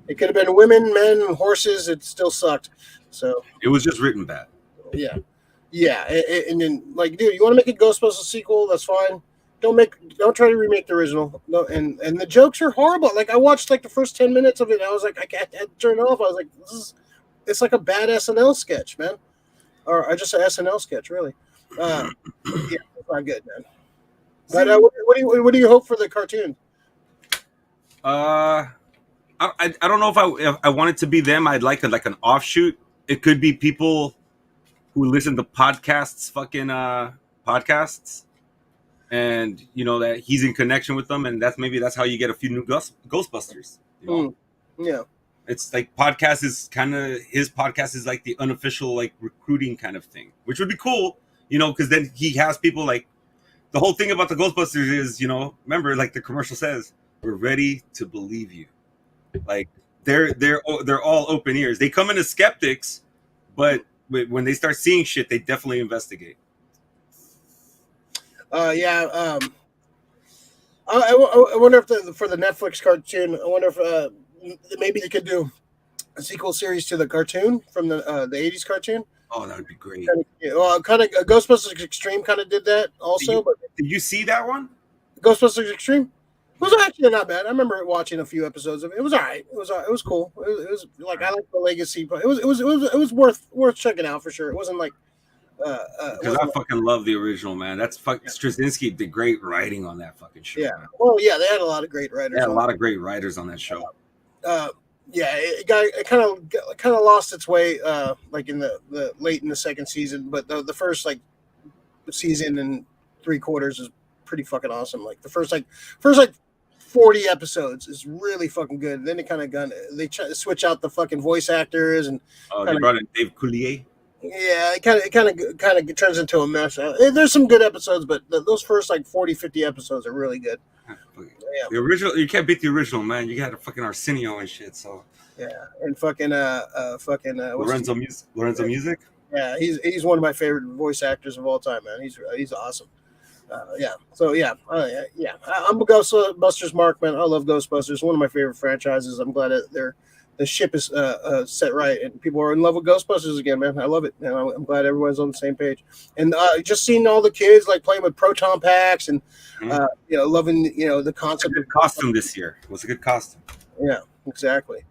It could have been women, men, horses. It still sucked. So it was just written bad. Yeah. And then like, dude, you want to make a Ghostbusters sequel? That's fine. Don't try to remake the original. No, and the jokes are horrible. Like I watched like the first 10 minutes of it. And I was like, I had to turn it off. I was like, it's like a bad SNL sketch, man. Or just an SNL sketch, really. It's not good, man. But what do you hope for the cartoon? I don't know if I want it to be them. I'd like an offshoot. It could be people who listen to podcasts, podcasts, and that he's in connection with them, and that's how you get a few new Ghostbusters. Yeah, it's like his podcast is like the unofficial like recruiting kind of thing, which would be cool, because then he has people like the whole thing about the Ghostbusters is remember like the commercial says, we're ready to believe you. Like they're all open ears. They come in as skeptics, but when they start seeing shit, they definitely investigate. I wonder if for the Netflix cartoon, I wonder if maybe they could do a sequel series to the cartoon from the 80s cartoon. Oh, that would be great. Kind of Ghostbusters Extreme kind of did that also. Did you see that one? Ghostbusters Extreme? It was actually not bad. I remember watching a few episodes of it. It was all right. It was cool. It was like I like the legacy, but it was worth checking out for sure. It wasn't like because I fucking love the original, man. That's fucking Straczynski did great writing on that fucking show. Yeah. Man. Well, yeah, they had a lot of great writers. They had a lot of great writers on that show. It kind of lost its way like in the late in the second season, but the first like season and 3/4 is pretty fucking awesome. Like the first 40 episodes is really fucking good. Then they switch out the fucking voice actors and they brought in Dave Coulier. Yeah, it kind of turns into a mess. There's some good episodes, but those first like 40-50 episodes are really good. Yeah. The original, you can't beat the original, man. You got a fucking Arsenio and shit. So yeah, and fucking Lorenzo Music. Yeah, he's one of my favorite voice actors of all time, man. He's awesome. I'm a Ghostbusters mark, man. I love Ghostbusters. One of my favorite franchises. I'm glad that the ship is set right and people are in love with Ghostbusters again, man. I love it. And I'm glad everyone's on the same page. And just seeing all the kids like playing with proton packs and loving the concept of costume this year. It was a good costume. Yeah, exactly.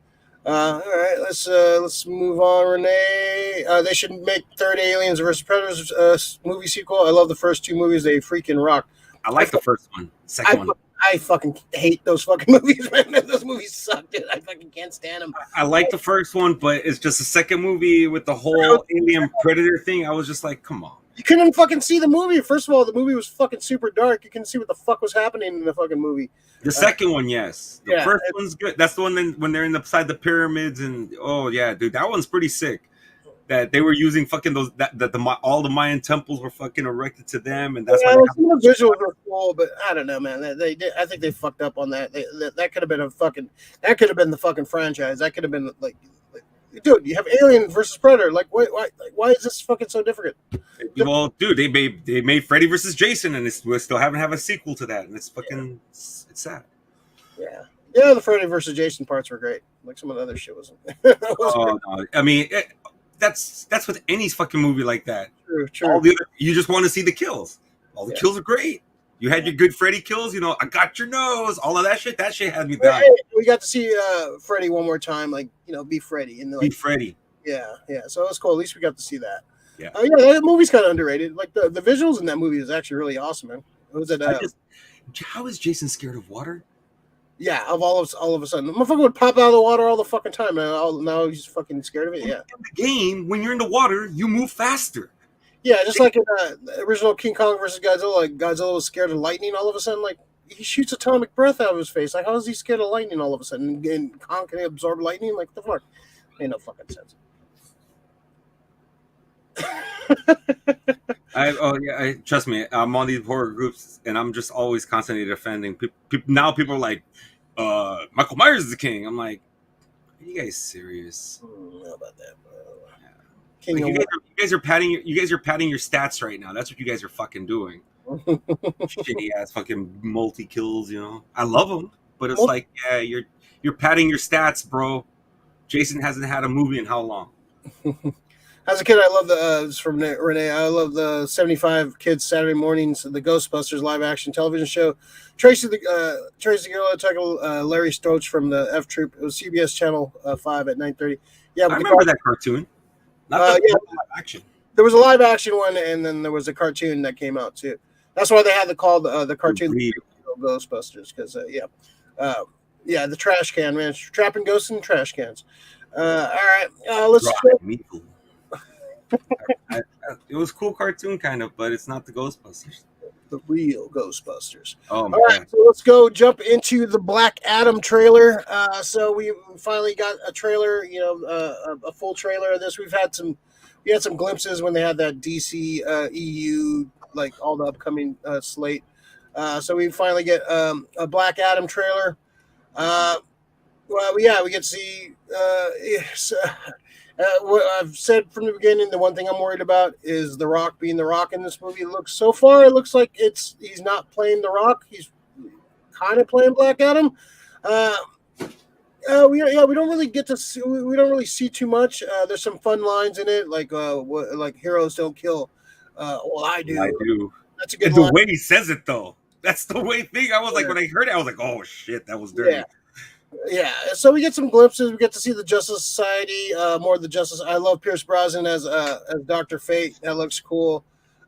All right, let's move on, Renee. They should make third Aliens vs. Predators movie sequel. I love the first two movies. They freaking rock. I like the first one. Second one. I fucking hate those fucking movies, man. Those movies suck, dude. I fucking can't stand them. I like the first one, but it's just the second movie with the whole alien predator thing. I was just like, come on. You couldn't fucking see the movie. First of all, the movie was fucking super dark. You couldn't see what the fuck was happening in the fucking movie. The second one, yes. The first one's good. That's the one when they're inside the pyramids and oh yeah, dude, that one's pretty sick. That they were using fucking those all the Mayan temples were fucking erected to them, and that's why some of the visuals were cool, but I don't know, man. They did. I think they fucked up on that. That could have been that could have been the fucking franchise. That could have been like dude, you have Alien versus Predator. Like, why is this fucking so different? Well, dude, they made Freddy versus Jason, and we still haven't have a sequel to that, and it's fucking it's sad. Yeah, the Freddy versus Jason parts were great. Like some of the other shit wasn't. No. I mean, that's with any fucking movie like that. True. You just want to see the kills. All the kills are great. You had your good Freddy kills, I got your nose, all of that shit. That shit had me dying. Hey, we got to see Freddy one more time, like, be Freddy. And be Freddy. Yeah. So it was cool. At least we got to see that. Yeah. That movie's kind of underrated. Like, the visuals in that movie is actually really awesome, man. How is Jason scared of water? Yeah, all of a sudden. The motherfucker would pop out of the water all the fucking time. Now he's fucking scared of it, yeah. In the game, when you're in the water, you move faster. Yeah, just like in the original King Kong versus Godzilla, like Godzilla was scared of lightning all of a sudden. Like, he shoots atomic breath out of his face. Like, how is he scared of lightning all of a sudden? And Kong can absorb lightning? Like, what the fuck? Ain't no fucking sense. Trust me, I'm on these horror groups, and I'm just always constantly defending people. Now people are like, Michael Myers is the king. I'm like, are you guys serious? How about that, bro? Like, you guys are patting your stats right now. That's what you guys are fucking doing. Shitty ass fucking multi kills, I love them, but it's like, yeah, you're padding your stats, bro. Jason hasn't had a movie in how long? As a kid, I love it's from Renee. I love the 75 Kids Saturday mornings, the Ghostbusters live action television show. Tracy the Gorilla, Larry Stroach from the F Troop. It was CBS Channel 5 at 9:30. Yeah, I remember that cartoon. Not the live action. There was a live action one, and then there was a cartoon that came out too. That's why they had the cartoon Ghostbusters, because the trash can, man, trapping ghosts in trash cans. All right, let's. It was a cool cartoon, kind of, but it's not the Ghostbusters. The real Ghostbusters. Oh, all right, so let's go jump into the Black Adam trailer. So we finally got a trailer, a full trailer of this. We had some glimpses when they had that DC EU, like all the upcoming slate. So we finally get a Black Adam trailer. We get to see. What I've said from the beginning, the one thing I'm worried about is The Rock being The Rock in this movie. It looks like he's not playing The Rock. He's kind of playing Black Adam. We don't really get to see, we don't really see too much. There's some fun lines in it, like heroes don't kill. Well, I do. I do. That's a good line. The way he says it, though. That's the way thing. I was like, when I heard it, I was like, oh shit, that was dirty. Yeah, so we get some glimpses. We get to see the Justice Society, more of the Justice. I love Pierce Brosnan as Dr. Fate. That looks cool.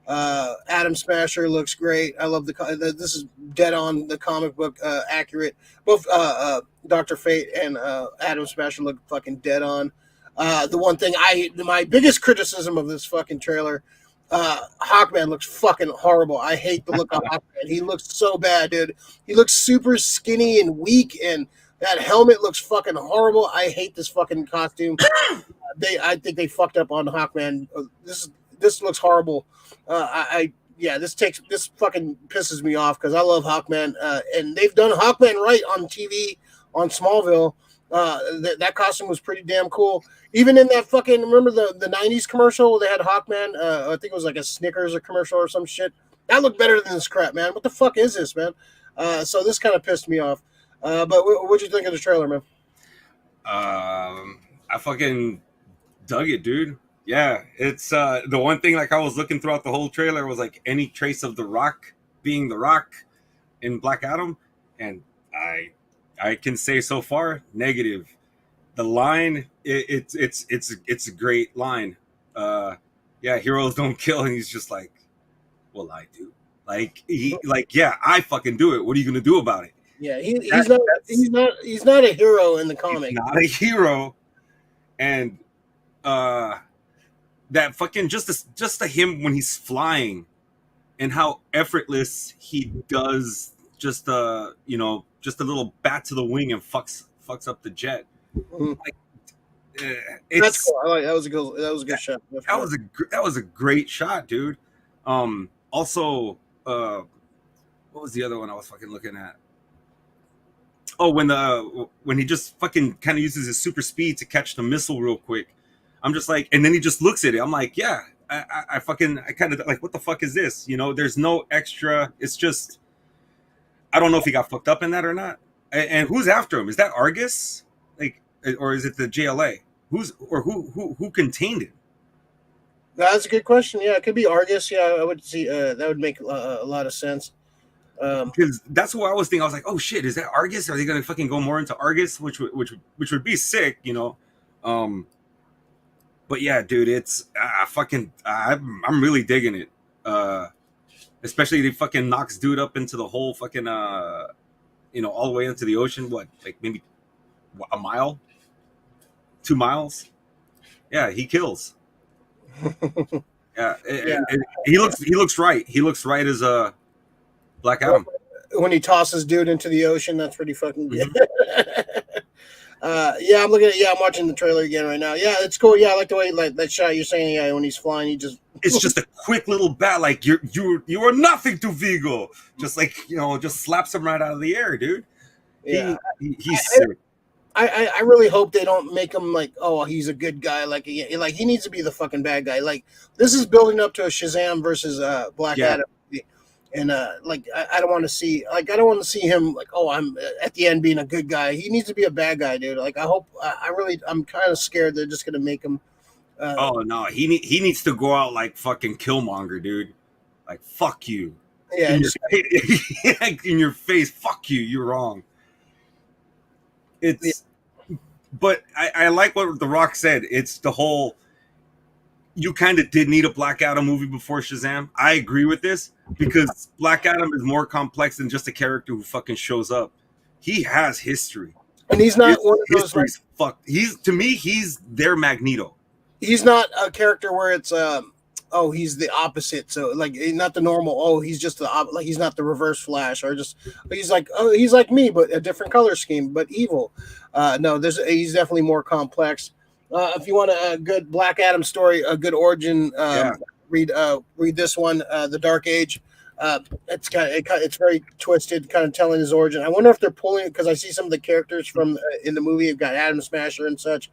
Atom Smasher looks great. I love this is dead on the comic book, accurate. Both Dr. Fate and Atom Smasher look fucking dead on. The one thing my biggest criticism of this fucking trailer, Hawkman looks fucking horrible. I hate the look of Hawkman. He looks so bad, dude. He looks super skinny and weak, and that helmet looks fucking horrible. I hate this fucking costume. I think they fucked up on Hawkman. This looks horrible. This fucking pisses me off because I love Hawkman, and they've done Hawkman right on TV on Smallville. That costume was pretty damn cool. Even in that fucking, remember the 90s commercial where they had Hawkman? I think it was like a Snickers commercial or some shit. That looked better than this crap, man. What the fuck is this, man? So this kind of pissed me off. But what'd you think of the trailer, man? I fucking dug it, dude. Yeah, it's the one thing, like, I was looking throughout the whole trailer was like any trace of The Rock being The Rock in Black Adam, and I can say so far negative. The line, it's a great line. Heroes don't kill, and he's just like, well, I do. I fucking do it. What are you gonna do about it? Yeah, he's not a hero in the comic. He's not a hero, and that fucking just to him when he's flying, and how effortless he does just a little bat to the wing and fucks up the jet. Mm-hmm. That's cool. That was a good shot. That was a great shot, dude. Also, what was the other one I was fucking looking at? Oh, when he just fucking kind of uses his super speed to catch the missile real quick. I'm just like, and then he just looks at it. I'm like, yeah, I kind of like, what the fuck is this? There's no extra. It's just, I don't know if he got fucked up in that or not. And who's after him? Is that Argus? Like, or is it the JLA? Who contained it? That's a good question. Yeah, it could be Argus. Yeah, I would see. That would make a lot of sense. Because that's what I was thinking. I was like, oh shit, is that Argus? Are they gonna fucking go more into Argus, which would be sick, you know? But yeah, dude, it's I'm really digging it. Especially they fucking knocks dude up into the whole fucking all the way into the ocean. What, like maybe a mile, 2 miles? Yeah, he kills. Yeah, and he looks right. He looks right as a Black Adam. When he tosses dude into the ocean, that's pretty fucking good. Yeah, I'm looking at. Yeah, I'm watching the trailer again right now. Yeah, it's cool. Yeah, I like the way like that shot you're saying. Yeah, when he's flying, he just. It's just a quick little bat, like you are nothing to Vigo. Just like just slaps him right out of the air, dude. Yeah, he's sick. I really hope they don't make him like, oh, he's a good guy. Like he needs to be the fucking bad guy. Like this is building up to a Shazam versus Black Adam. And I don't want to see him like, oh, I'm at the end being a good guy. He needs to be a bad guy, dude. Like I'm kind of scared they're just gonna make him. Oh no, he needs to go out like fucking Killmonger, dude. Like fuck you. Yeah, in your face. Fuck you. You're wrong. But I like what The Rock said. It's the whole. You kind of did need a Black Adam movie before Shazam. I agree with this because Black Adam is more complex than just a character who fucking shows up. He has history, and he's not one of those. He's their Magneto. He's not a character where it's he's the opposite. So like not the normal. Oh, he's just like he's not the Reverse Flash or just he's like me but a different color scheme but evil. No, he's definitely more complex. If you want a good Black Adam story, a good origin, read this one, The Dark Age. It's very twisted, kind of telling his origin. I wonder if they're pulling it because I see some of the characters from in the movie have got Atom Smasher and such.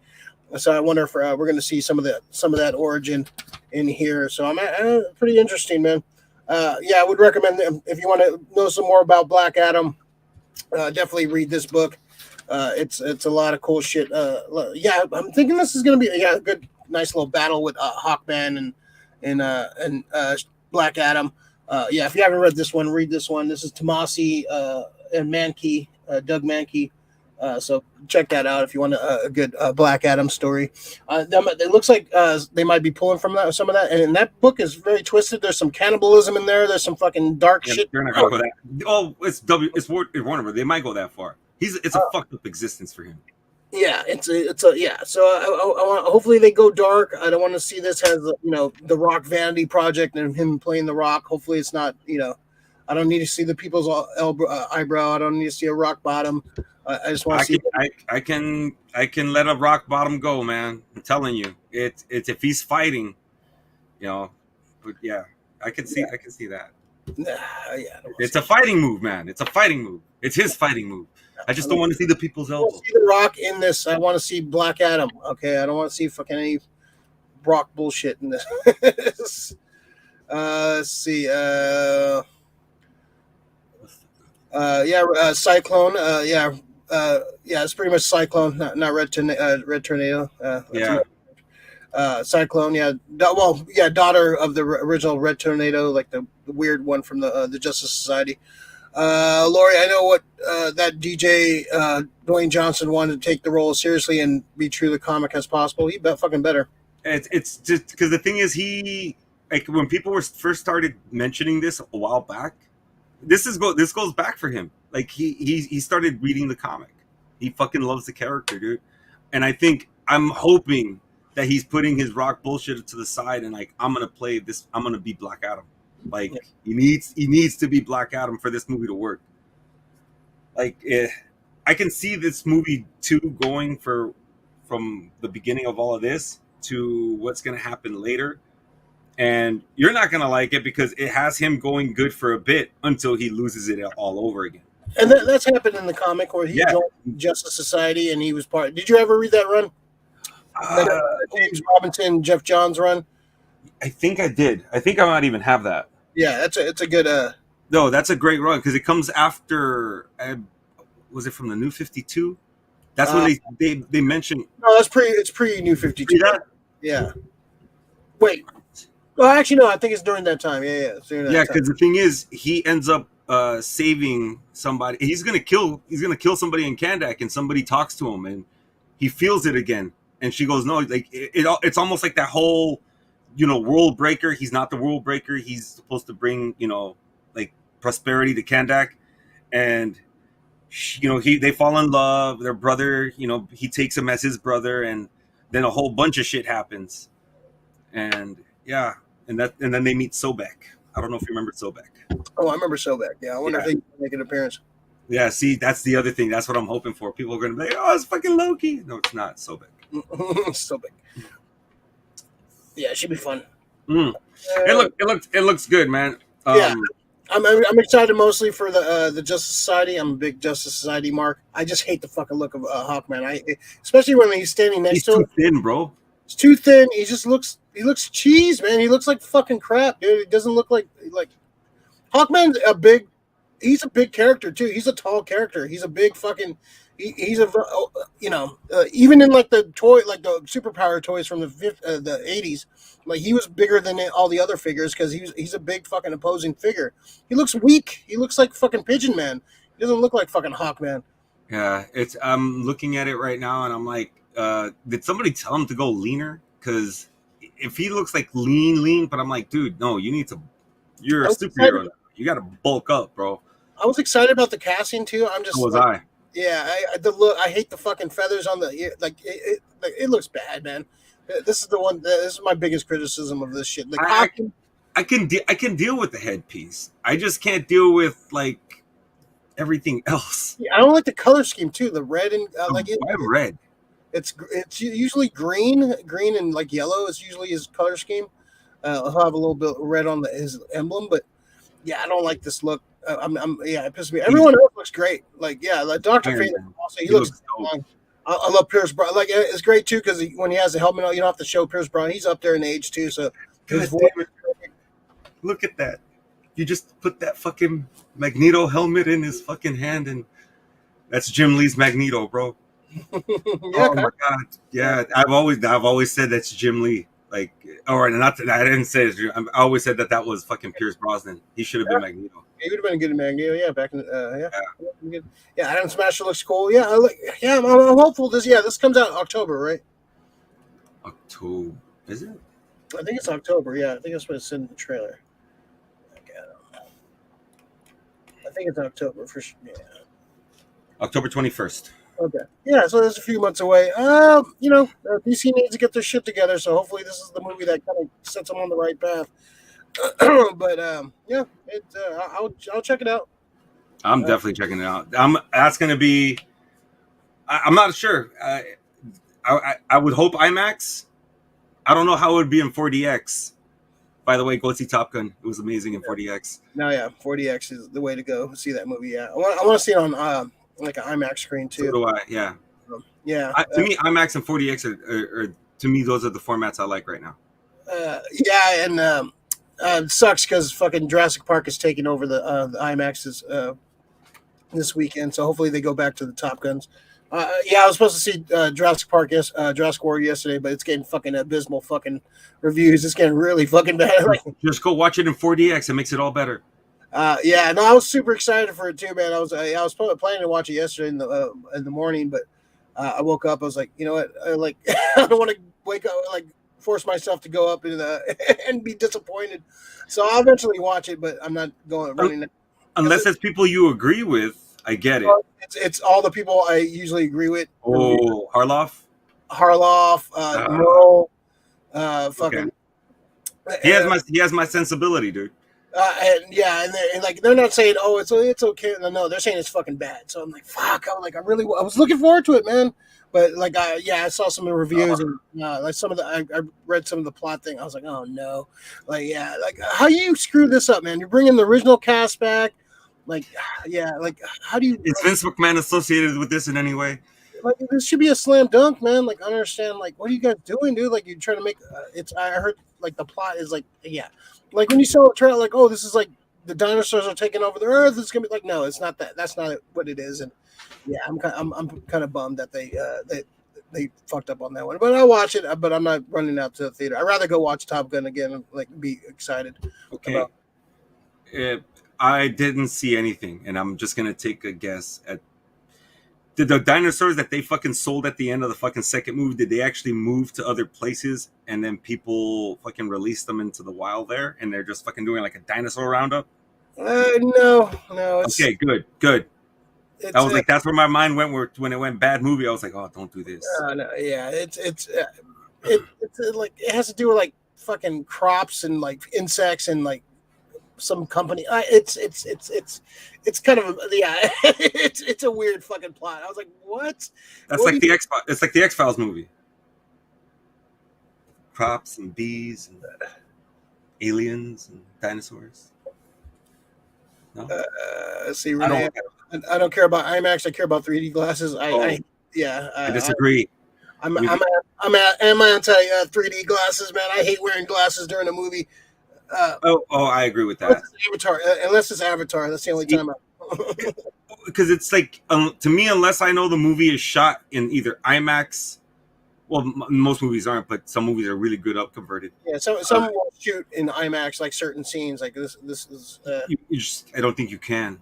So I wonder if we're going to see some of that origin in here. So I'm pretty interesting, man. I would recommend if you want to know some more about Black Adam, definitely read this book. It's a lot of cool shit. I'm thinking this is gonna be a good, nice little battle with Hawkman and Black Adam. If you haven't read this one, read this one. This is Tomasi and Mankey, Doug Mankey. So check that out if you want a good Black Adam story. It looks like they might be pulling from some of that, and that book is very twisted. There's some cannibalism in there. There's some fucking dark shit. They're not gonna go that. Oh, it's Warner, but they might go that far. It's a fucked up existence for him. Yeah, it's a. So I want. Hopefully they go dark. I don't want to see this as the Rock vanity project and him playing the Rock. Hopefully it's not. I don't need to see the people's eyebrow. I don't need to see a rock bottom. I just want to see. I can let a rock bottom go, man. I'm telling you, it's if he's fighting, But yeah, I can see that. It's a fighting move, man. It's a fighting move. It's his fighting move. I just don't want to see the people's elbow. I want to see the Rock in this. I want to see Black Adam. Okay, I don't want to see fucking any Rock bullshit in this. Let's see. Cyclone. It's pretty much Cyclone, not Red Tornado. Cyclone. Daughter of the original Red Tornado, like the weird one from the Justice Society. Lori, I know what that DJ Dwayne Johnson wanted to take the role seriously and be true to the comic as possible. He fucking better. It's just because the thing is, he when people were first started mentioning this a while back, this goes back for him. Like he started reading the comic. He fucking loves the character, dude. And I'm hoping that he's putting his Rock bullshit to the side and like I'm gonna play this. I'm gonna be Black Adam. Like he needs to be Black Adam for this movie to work. I can see this movie too going from the beginning of all of this to what's going to happen later, and you're not going to like it because it has him going good for a bit until he loses it all over again. And that's happened in the comic where he joined Justice Society and he was part. Did you ever read that run? James Robinson, Jeff Johns run. I think I did. I think I might even have that. Yeah, it's a good. No, that's a great run because it comes after. Was it from the New 52? That's when they mentioned. No, it's pre New 52. See that? Yeah. Wait. Well, actually, no. I think it's during that time. Yeah, it's during that Yeah, time. because the thing is, he ends up saving somebody. He's gonna kill somebody in Kandak, and somebody talks to him, and he feels it again. And she goes, "No, like it's almost like that whole, world breaker. He's not the world breaker. He's supposed to bring, like prosperity to Kandak." And they fall in love. Their brother, he takes him as his brother, and then a whole bunch of shit happens. And yeah, and then they meet Sobek. I don't know if you remember Sobek. Oh, I remember Sobek. Yeah, I wonder if they can make an appearance. Yeah, see, that's the other thing. That's what I'm hoping for. People are going to be like, "Oh, it's fucking Loki." No, it's not. Sobek. Sobek. Yeah, it should be fun. It looks good, man. Yeah. I'm excited mostly for the Justice Society. I'm a big Justice Society mark. I just hate the fucking look of Hawkman. Especially when he's standing next to him. He's too thin, bro. He's too thin. He looks cheese, man. He looks like fucking crap, dude. He doesn't look like Hawkman's he's a big character too. He's a tall character. He's a big fucking. He's a even in like the toy, like the superpower toys from the 80s, like he was bigger than all the other figures because he's a big fucking opposing figure. He looks weak. He looks like fucking Pigeon Man. He doesn't look like fucking Hawkman. Yeah, I'm looking at it right now and I'm like, did somebody tell him to go leaner? Because if he looks like lean, but I'm like, dude, no, you're a superhero. You got to bulk up, bro. I was excited about the casting too. I'm just. So was I. Yeah, I hate the fucking feathers on the ear. Like it looks bad, man. This is the one. This is my biggest criticism of this shit. Like, I can deal with the headpiece. I just can't deal with like everything else. Yeah, I don't like the color scheme too. The red and Red. It's usually green and like yellow is usually his color scheme. He'll have a little bit of red on his emblem, but yeah, I don't like this look. It pisses me. Everyone else looks great. Like Dr. Fate also he looks strong. I love Pierce Brosnan. Like it's great too because when he has the helmet on, you don't have to show Pierce Brosnan. He's up there in age too, so his voice. Look at that. You just put that fucking Magneto helmet in his fucking hand, and that's Jim Lee's Magneto, bro. Oh my god, yeah. I've always said that's Jim Lee. Like, or not that I didn't say it. I always said that was fucking Pierce Brosnan. He should have been Magneto. He would have been a good Magneto, yeah. Back in Adam Smasher looks cool. Yeah, I'm hopeful. This comes out in October, right? October, is it? I think it's October. Yeah, I think that's what it's in the trailer. I think it's October for sure. Yeah. October 21st. Okay. Yeah, so there's a few months away. DC needs to get their shit together, so hopefully this is the movie that kind of sets them on the right path. But I'll check it out. I'm definitely checking it out. That's going to be. I'm not sure. I would hope IMAX. I don't know how it would be in 4DX. By the way, go see Top Gun. It was amazing in 4DX. No, yeah, 4DX is the way to go. See that movie. Yeah, I want to see it on like an IMAX screen too. So do I. Yeah. Yeah. To me, IMAX and 4DX are to me those are the formats I like right now. It sucks because fucking Jurassic Park is taking over the IMAXs this weekend. So hopefully they go back to the Top Guns. I was supposed to see Jurassic Park, Jurassic World yesterday, but it's getting fucking abysmal fucking reviews. It's getting really fucking bad. Just go watch it in 4DX. It makes it all better. I was super excited for it too, man. I was planning to watch it yesterday in the morning, but I woke up. I was like, you know what? I don't want to wake up force myself to go up and be disappointed. So I'll eventually watch it, but I'm not running. Unless it's people you agree with. I get it. It's all the people I usually agree with. Oh, Harloff, Merle, fucking. Okay. He has my sensibility, dude. They're not saying, oh, it's okay. No, they're saying it's fucking bad. So I'm like, fuck. I was looking forward to it, man. But I saw some of the reviews and I read some of the plot thing. I was like, oh no, how you screw this up, man? You're bringing the original cast back. How do you? Is Vince McMahon associated with this in any way? This should be a slam dunk, man. I understand. What are you guys doing, dude? You're trying to make I heard the plot is when you saw a trailer, oh, this is the dinosaurs are taking over the earth. It's gonna be no, it's not that. That's not what it is. And yeah, I'm kind of bummed that they fucked up on that one. But I'll watch it. But I'm not running out to the theater. I'd rather go watch Top Gun again and like be excited. Okay. I didn't see anything, and I'm just gonna take a guess at. Did the dinosaurs that they fucking sold at the end of the fucking second movie, did they actually move to other places and then people fucking released them into the wild there and they're just fucking doing like a dinosaur roundup? No. Okay, good. I was like, that's where my mind went when it went bad movie. I was like, oh, don't do this. No, yeah, it's like it has to do with like fucking crops and like insects and like some company. It's kind of it's a weird fucking plot. I was like, what? That's like the X-Files. It's like the X-Files movie. Crops and bees and aliens and dinosaurs. No. See, Renee, I don't care about IMAX. I care about 3D glasses. I disagree. I'm anti 3D glasses, man. I hate wearing glasses during a movie. I agree with that. Unless it's Avatar, that's the only time. Because it's like, to me, unless I know the movie is shot in either IMAX, well, most movies aren't, but some movies are really good up converted. Yeah, some will shoot in IMAX, like certain scenes, like this is. I don't think you can.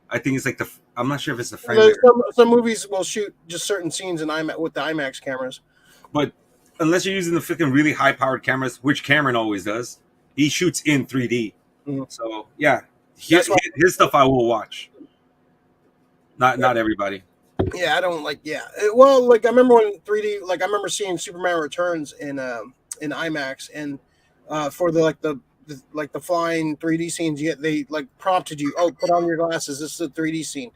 I think it's like I'm not sure if it's the frame rate. Some movies will shoot just certain scenes in IMAX with the IMAX cameras, but unless you're using the freaking really high-powered cameras, which Cameron always does, he shoots in 3D. Mm-hmm. So yeah, his stuff I will watch. Not everybody. Yeah, I don't like. Yeah, well, like I remember when 3D. Like I remember seeing Superman Returns in IMAX, and for the flying 3D scenes, they like prompted you. Oh, put on your glasses. This is a 3D scene.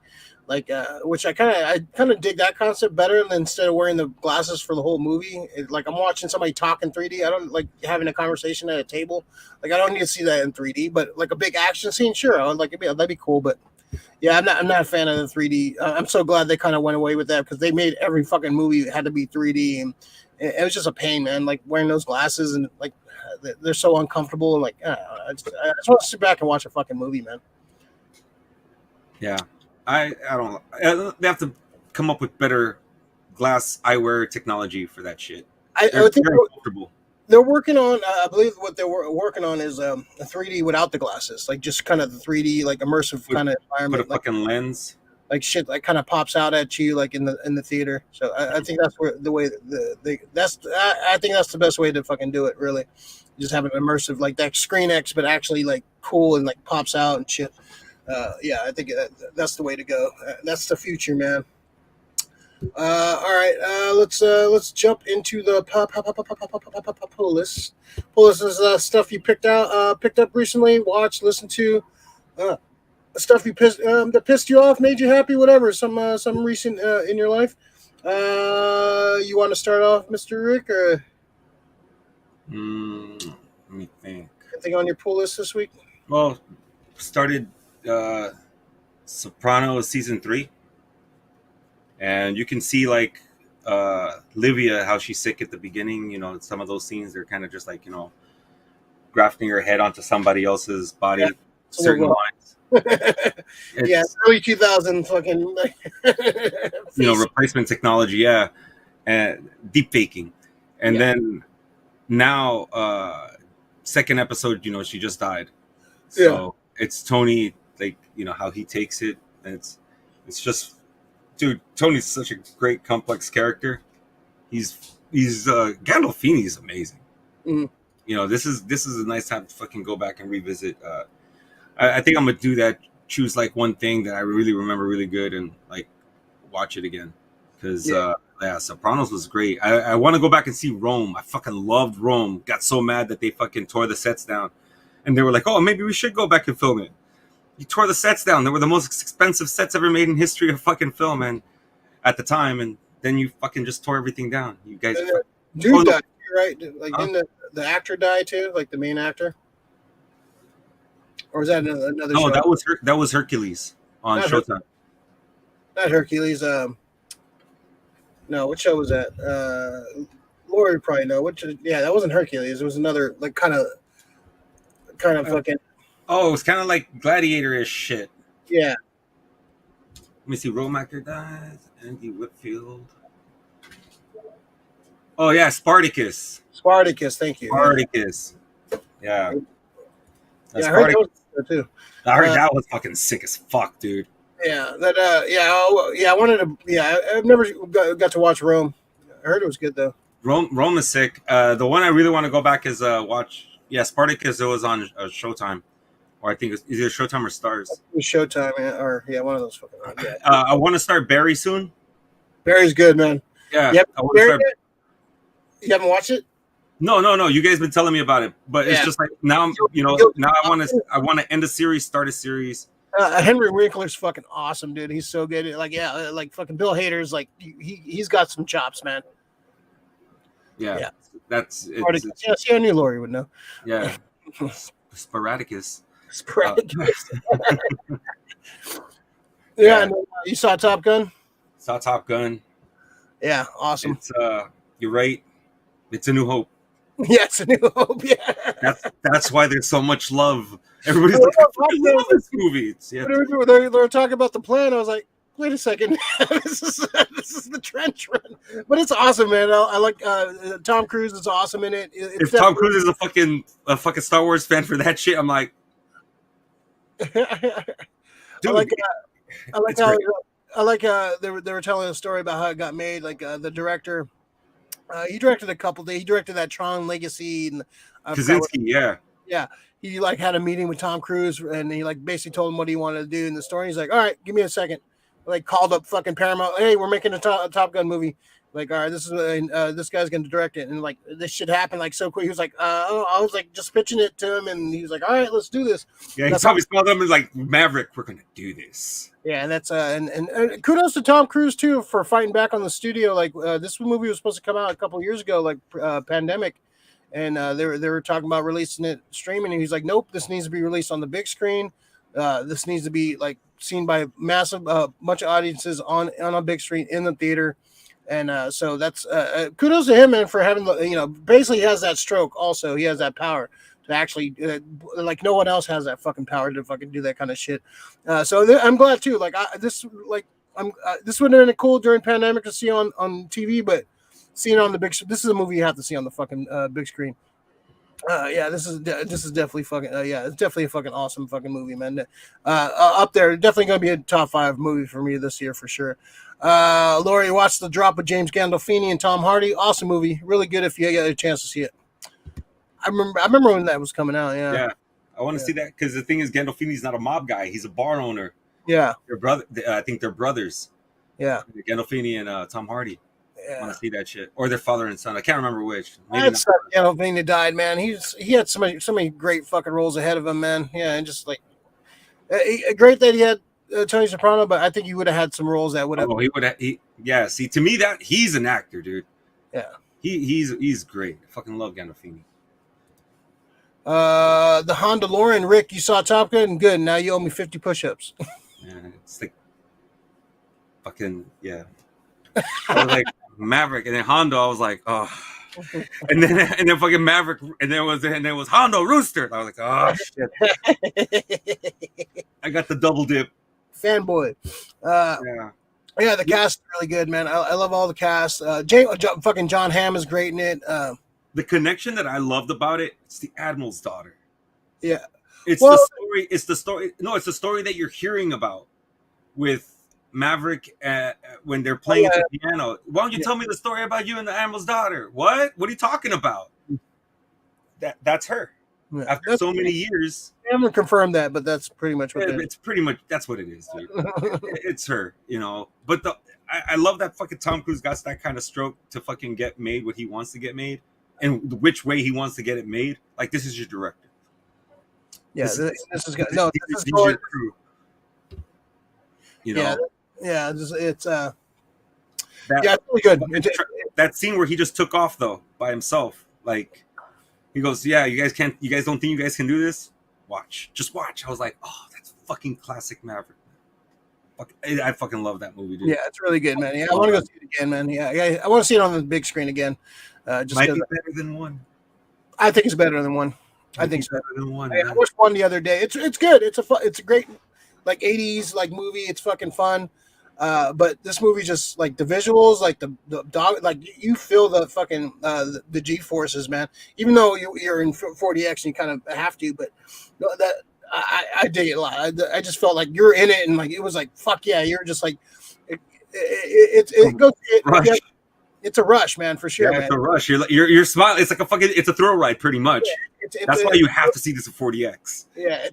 Like, which I kind of dig that concept better than instead of wearing the glasses for the whole movie. Like I'm watching somebody talk in 3D. I don't like having a conversation at a table. Like I don't need to see that in 3D. But like a big action scene, sure, I would like it. That'd be cool. But yeah, I'm not a fan of the 3D. I'm so glad they kind of went away with that because they made every fucking movie had to be 3D, and it was just a pain, man. Like wearing those glasses and like they're so uncomfortable. And like I just want to sit back and watch a fucking movie, man. Yeah. I don't know. They have to come up with better glass eyewear technology for that shit. They're comfortable. They're working on. I believe what they're working on is a 3D without the glasses, like just kind of the 3D, like immersive kind of environment. Put a fucking lens, like shit, like kind of pops out at you, like in the theater. So I think that's where the way I think that's the best way to fucking do it. Really, just have an immersive like that Screen X, but actually like cool and like pops out and shit. Yeah, I think that's the way to go. That's the future, man. All right, let's jump into the pull list. Pull list is stuff you picked up recently, watched, listened to, stuff that pissed you off, made you happy, whatever. Some recent in your life. You want to start off, Mr. Rick, or? Let me think. Anything on your pull list this week? Well, started Sopranos season 3, and you can see like Livia, how she's sick at the beginning. You know, some of those scenes, they're kind of just like, you know, grafting her head onto somebody else's body. Yeah. Certain lines. Yeah, early 2000 fucking you know, replacement technology, yeah, and deep faking. And then now second episode, you know, she just died. So it's Tony, like, you know, how he takes it. And it's just, dude, Tony's such a great complex character. He's Gandolfini is amazing. Mm-hmm. You know, this is a nice time to fucking go back and revisit. I think I'm gonna do that. Choose like one thing that I really remember really good and like watch it again. Because Sopranos was great. I want to go back and see Rome. I fucking loved Rome. Got so mad that they fucking tore the sets down. And they were like, oh, maybe we should go back and film it. You tore the sets down. They were the most expensive sets ever made in history of fucking film, and at the time, and then you fucking just tore everything down. You guys, dude died, right? Like, didn't the actor die too? Like the main actor, or was that another? No, show? that was Hercules on Showtime. Not Hercules. No, what show was that? Lori would probably know. That wasn't Hercules. It was another like kind of fucking. Oh, it's kind of like Gladiator-ish shit. Yeah. Let me see. Rome actor dies. Andy Whitfield. Oh yeah, Spartacus. Spartacus, thank you. Spartacus. Yeah. Yeah, I heard that was good too. I heard that was fucking sick as fuck, dude. Yeah, I wanted to. Yeah, I've never got to watch Rome. I heard it was good though. Rome is sick. The one I really want to go back is watch. Yeah, Spartacus. It was on Showtime, or I think it's either Showtime or Stars. It was Showtime, or one of those fucking. Yeah. I want to start Barry soon. Barry's good, man. Yeah, I want to start. You haven't watched it? No. You guys been telling me about it, but it's just like now. Now I want to end a series, start a series. Henry Winkler's fucking awesome, dude. He's so good. Like fucking Bill Hader's like he's got some chops, man. Yeah. That's it. Yeah, see, I knew Lori would know. Yeah, Sporadicus. Yeah. You saw Top Gun? Saw Top Gun. Yeah, awesome. It's you're right. It's A New Hope. Yeah, it's A New Hope. Yeah. That's why there's so much love. Everybody's like, I love this movie. They were talking about the plan. I was like, wait a second, this is the trench run, but it's awesome, man. I like Tom Cruise is awesome in it. If Tom Cruise is a fucking Star Wars fan for that shit, I'm like, dude, I like they were telling a story about how it got made. Like the director, he directed a couple. He directed that Tron Legacy and Kaczynski, yeah. He like had a meeting with Tom Cruise and he like basically told him what he wanted to do in the story. He's like, all right, give me a second. Like called up fucking Paramount. Hey, we're making a Top Gun movie. Like, all right, this guy's going to direct it. And like, this should happen like so quick. He was like, I was like just pitching it to him. And he was like, all right, let's do this. Yeah. He probably saw them as like Maverick. We're going to do this. Yeah. And that's, and kudos to Tom Cruise too, for fighting back on the studio. Like this movie was supposed to come out a couple of years ago, like pandemic. And they were talking about releasing it streaming. And he's like, nope, this needs to be released on the big screen. This needs to be like seen by massive bunch of audiences on a big screen in the theater. And so that's kudos to him, man, for having, basically he has that stroke. Also, he has that power to actually like no one else has that fucking power to fucking do that kind of shit. So I'm glad too. Like this would have been cool during pandemic to see on TV, but seeing it on the big, this is a movie you have to see on the fucking big screen. This is definitely fucking it's definitely a fucking awesome fucking movie, man. Up there, definitely gonna be a top 5 movie for me this year for sure. Lori watched The Drop with James Gandolfini and Tom Hardy. Awesome movie, really good if you get a chance to see it. I remember when that was coming out. Yeah, I want to see that because the thing is, Gandolfini's not a mob guy; he's a bar owner. Yeah, their brother. I think they're brothers. Yeah, Gandolfini and Tom Hardy. I want to see that shit, or their father and son. I can't remember which. Gandolfini died, man. He had so many great fucking roles ahead of him, man. Yeah, and just like great that he had Tony Soprano, but I think he would have had some roles that would have. Oh, he would have. Yeah, see, to me that he's an actor, dude. Yeah, he's great. I fucking love Gandolfini. The Honda Lauren, Rick, you saw Top Gun? Good. Now you owe me 50 push-ups. Yeah, it's like fucking I was like Maverick, and then Hondo. I was like, oh, and then fucking Maverick, and then it was Hondo Rooster. I was like, oh shit. I got the double dip. Fanboy. Yeah, the cast is really good, man. I love all the cast. Fucking John Hamm is great in it. The connection that I loved about it, it's the Admiral's daughter. Yeah. It's the story. It's the story. No, it's the story that you're hearing about with Maverick when they're playing the piano. Why don't you tell me the story about you and the Admiral's daughter? What are you talking about? That's her. Yeah. After so many years. I haven't confirmed that, but that's pretty much what it's pretty much that's what it is, dude. It's her, But I love that fucking Tom Cruise got that kind of stroke to fucking get made what he wants to get made and which way he wants to get it made. Like, this is your director. Yeah, this is your crew. It's really good. That scene where he just took off though by himself, like he goes, "Yeah, you guys don't think you guys can do this? Just watch." I was like, "Oh, that's fucking classic Maverick." I fucking love that movie, dude. Yeah, it's really good, man. Yeah, I want to go see it again, man. Yeah, I want to see it on the big screen again. Might be better than one. I think it's better than one. I think it's better than one. I watched one the other day. It's good. It's a great like 80s like movie. It's fucking fun. But this movie just like the visuals, like the dog, like you feel the fucking the G forces, man. Even though you're in 40X and you kind of have to, but that I dig it a lot. I just felt like you're in it and like it was like fuck yeah, you're just like it goes Rush. it's a rush, man, for sure. Yeah, Man. it's a rush. You're smiling. It's like it's a thrill ride, pretty much. That's why you have to see this at 40X. Yeah,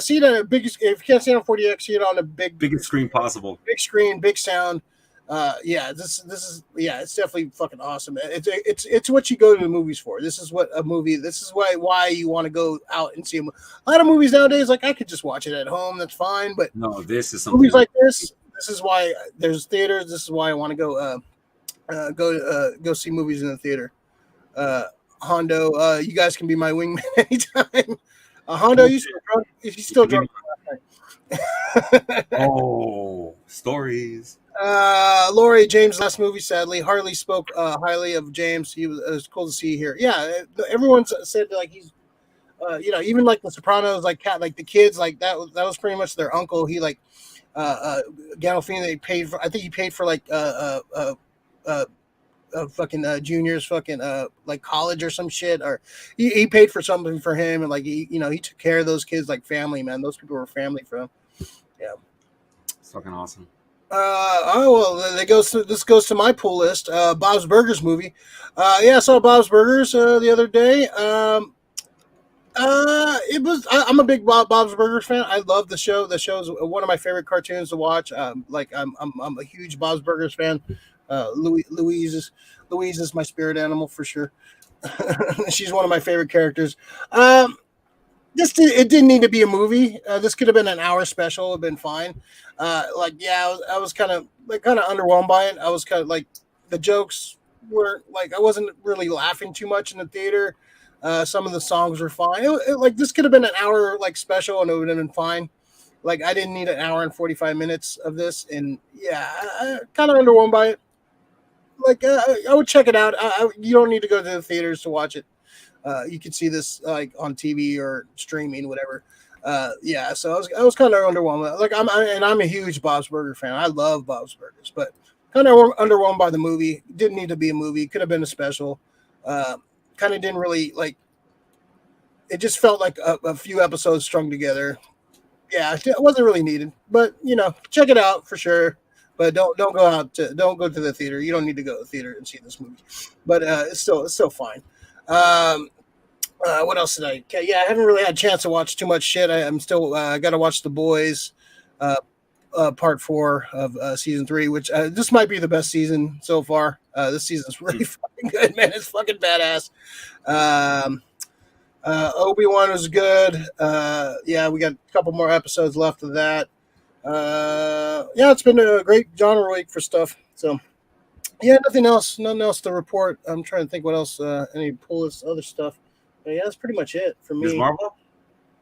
see it on a big. If you can't see it on 40X, see it on a biggest screen possible. Big screen, big sound. This is it's definitely fucking awesome. It's what you go to the movies for. This is what a movie. This is why you want to go out and see a lot of movies nowadays. Like I could just watch it at home. That's fine. But no, this is something movies like this. This is why there's theaters. This is why I want to go see movies in the theater. Hondo, you guys can be my wingman anytime. Hondo, you still drunk? He's still drunk. Oh, stories. Laurie James' last movie, sadly, Harley spoke highly of James. It was cool to see here. Yeah, everyone said like he's, even like The Sopranos, like the kids, like that was pretty much their uncle. He like, Gandolfini, they paid for. I think he paid for like fucking juniors fucking like college or some shit, or he paid for something for him, and like he took care of those kids like family, man. Those people were family for him. Yeah, it's fucking awesome. This goes to my pull list. Bob's Burgers movie. I saw Bob's Burgers the other day. I'm a big Bob's Burgers fan. I love the show. The show's one of my favorite cartoons to watch. I'm a huge Bob's Burgers fan. Louise is my spirit animal for sure. She's one of my favorite characters. It didn't need to be a movie. This could have been an hour special. It'd been fine. I was kind of underwhelmed by it. I was kind of like the jokes were like I wasn't really laughing too much in the theater. Some of the songs were fine. This could have been an hour like special and it would have been fine. Like I didn't need an hour and 45 minutes of this, and I kind of underwhelmed by it. Like I would check it out. You don't need to go to the theaters to watch it. You can see this like on TV or streaming, whatever. So I was kind of underwhelmed. Like I'm a huge Bob's Burger fan. I love Bob's Burgers, but kind of underwhelmed by the movie. Didn't need to be a movie. Could have been a special. Kind of didn't really like. It just felt like a few episodes strung together. Yeah, it wasn't really needed, but check it out for sure. But don't go to the theater. You don't need to go to the theater and see this movie. But it's still fine. What else did I? I haven't really had a chance to watch too much shit. I'm still got to watch The Boys, part 4 of season 3, which this might be the best season so far. This season's really fucking good, man. It's fucking badass. Obi-Wan was good. We got a couple more episodes left of that. It's been a great genre week for stuff. So, nothing else to report. I'm trying to think what else. Any pull this other stuff. But that's pretty much it for me. Miss Marvel?